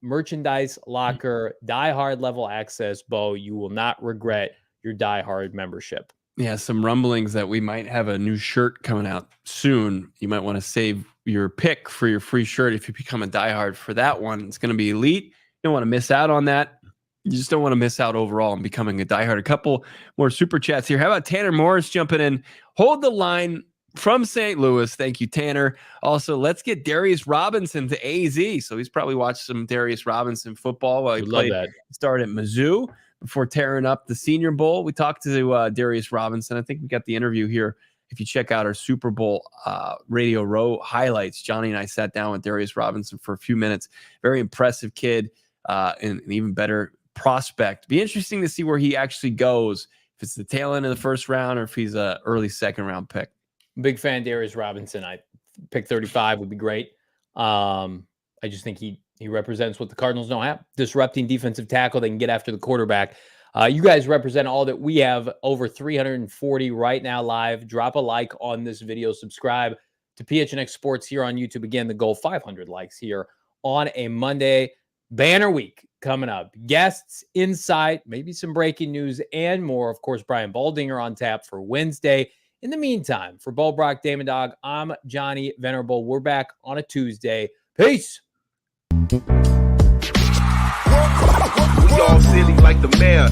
merchandise locker, diehard level access. Bo, you will not regret your diehard membership. Yeah, some rumblings that we might have a new shirt coming out soon. You might want to save your pick for your free shirt if you become a diehard for that one. It's going to be elite. You don't want to miss out on that. You just don't want to miss out overall on becoming a diehard. A couple more super chats here. How about Tanner Morris jumping in? Hold the line from St. Louis. Thank you, Tanner. Also, let's get Darius Robinson to AZ. So he's probably watched some Darius Robinson football while he started at Mizzou before tearing up the Senior Bowl. We talked to Darius Robinson. I think we got the interview here. If you check out our Super Bowl Radio Row highlights, Johnny and I sat down with Darius Robinson for a few minutes. Very impressive kid and an even better prospect. Be interesting to see where he actually goes, if it's the tail end of the first round or if he's an early second round pick. Big fan of Darius Robinson. I pick 35 would be great. I just think he represents what the Cardinals don't have. Disrupting defensive tackle. They can get after the quarterback. You guys represent all that we have, over 340 right now live. Drop a like on this video. Subscribe to PHNX Sports here on YouTube. Again, the goal, 500 likes here on a Monday. Banner week coming up. Guests, insight, maybe some breaking news and more. Of course, Brian Baldinger on tap for Wednesday. In the meantime, for Bo, Brack, Damon Dog, I'm Johnny Venerable. We're back on a Tuesday. Peace. We all silly like the mayor.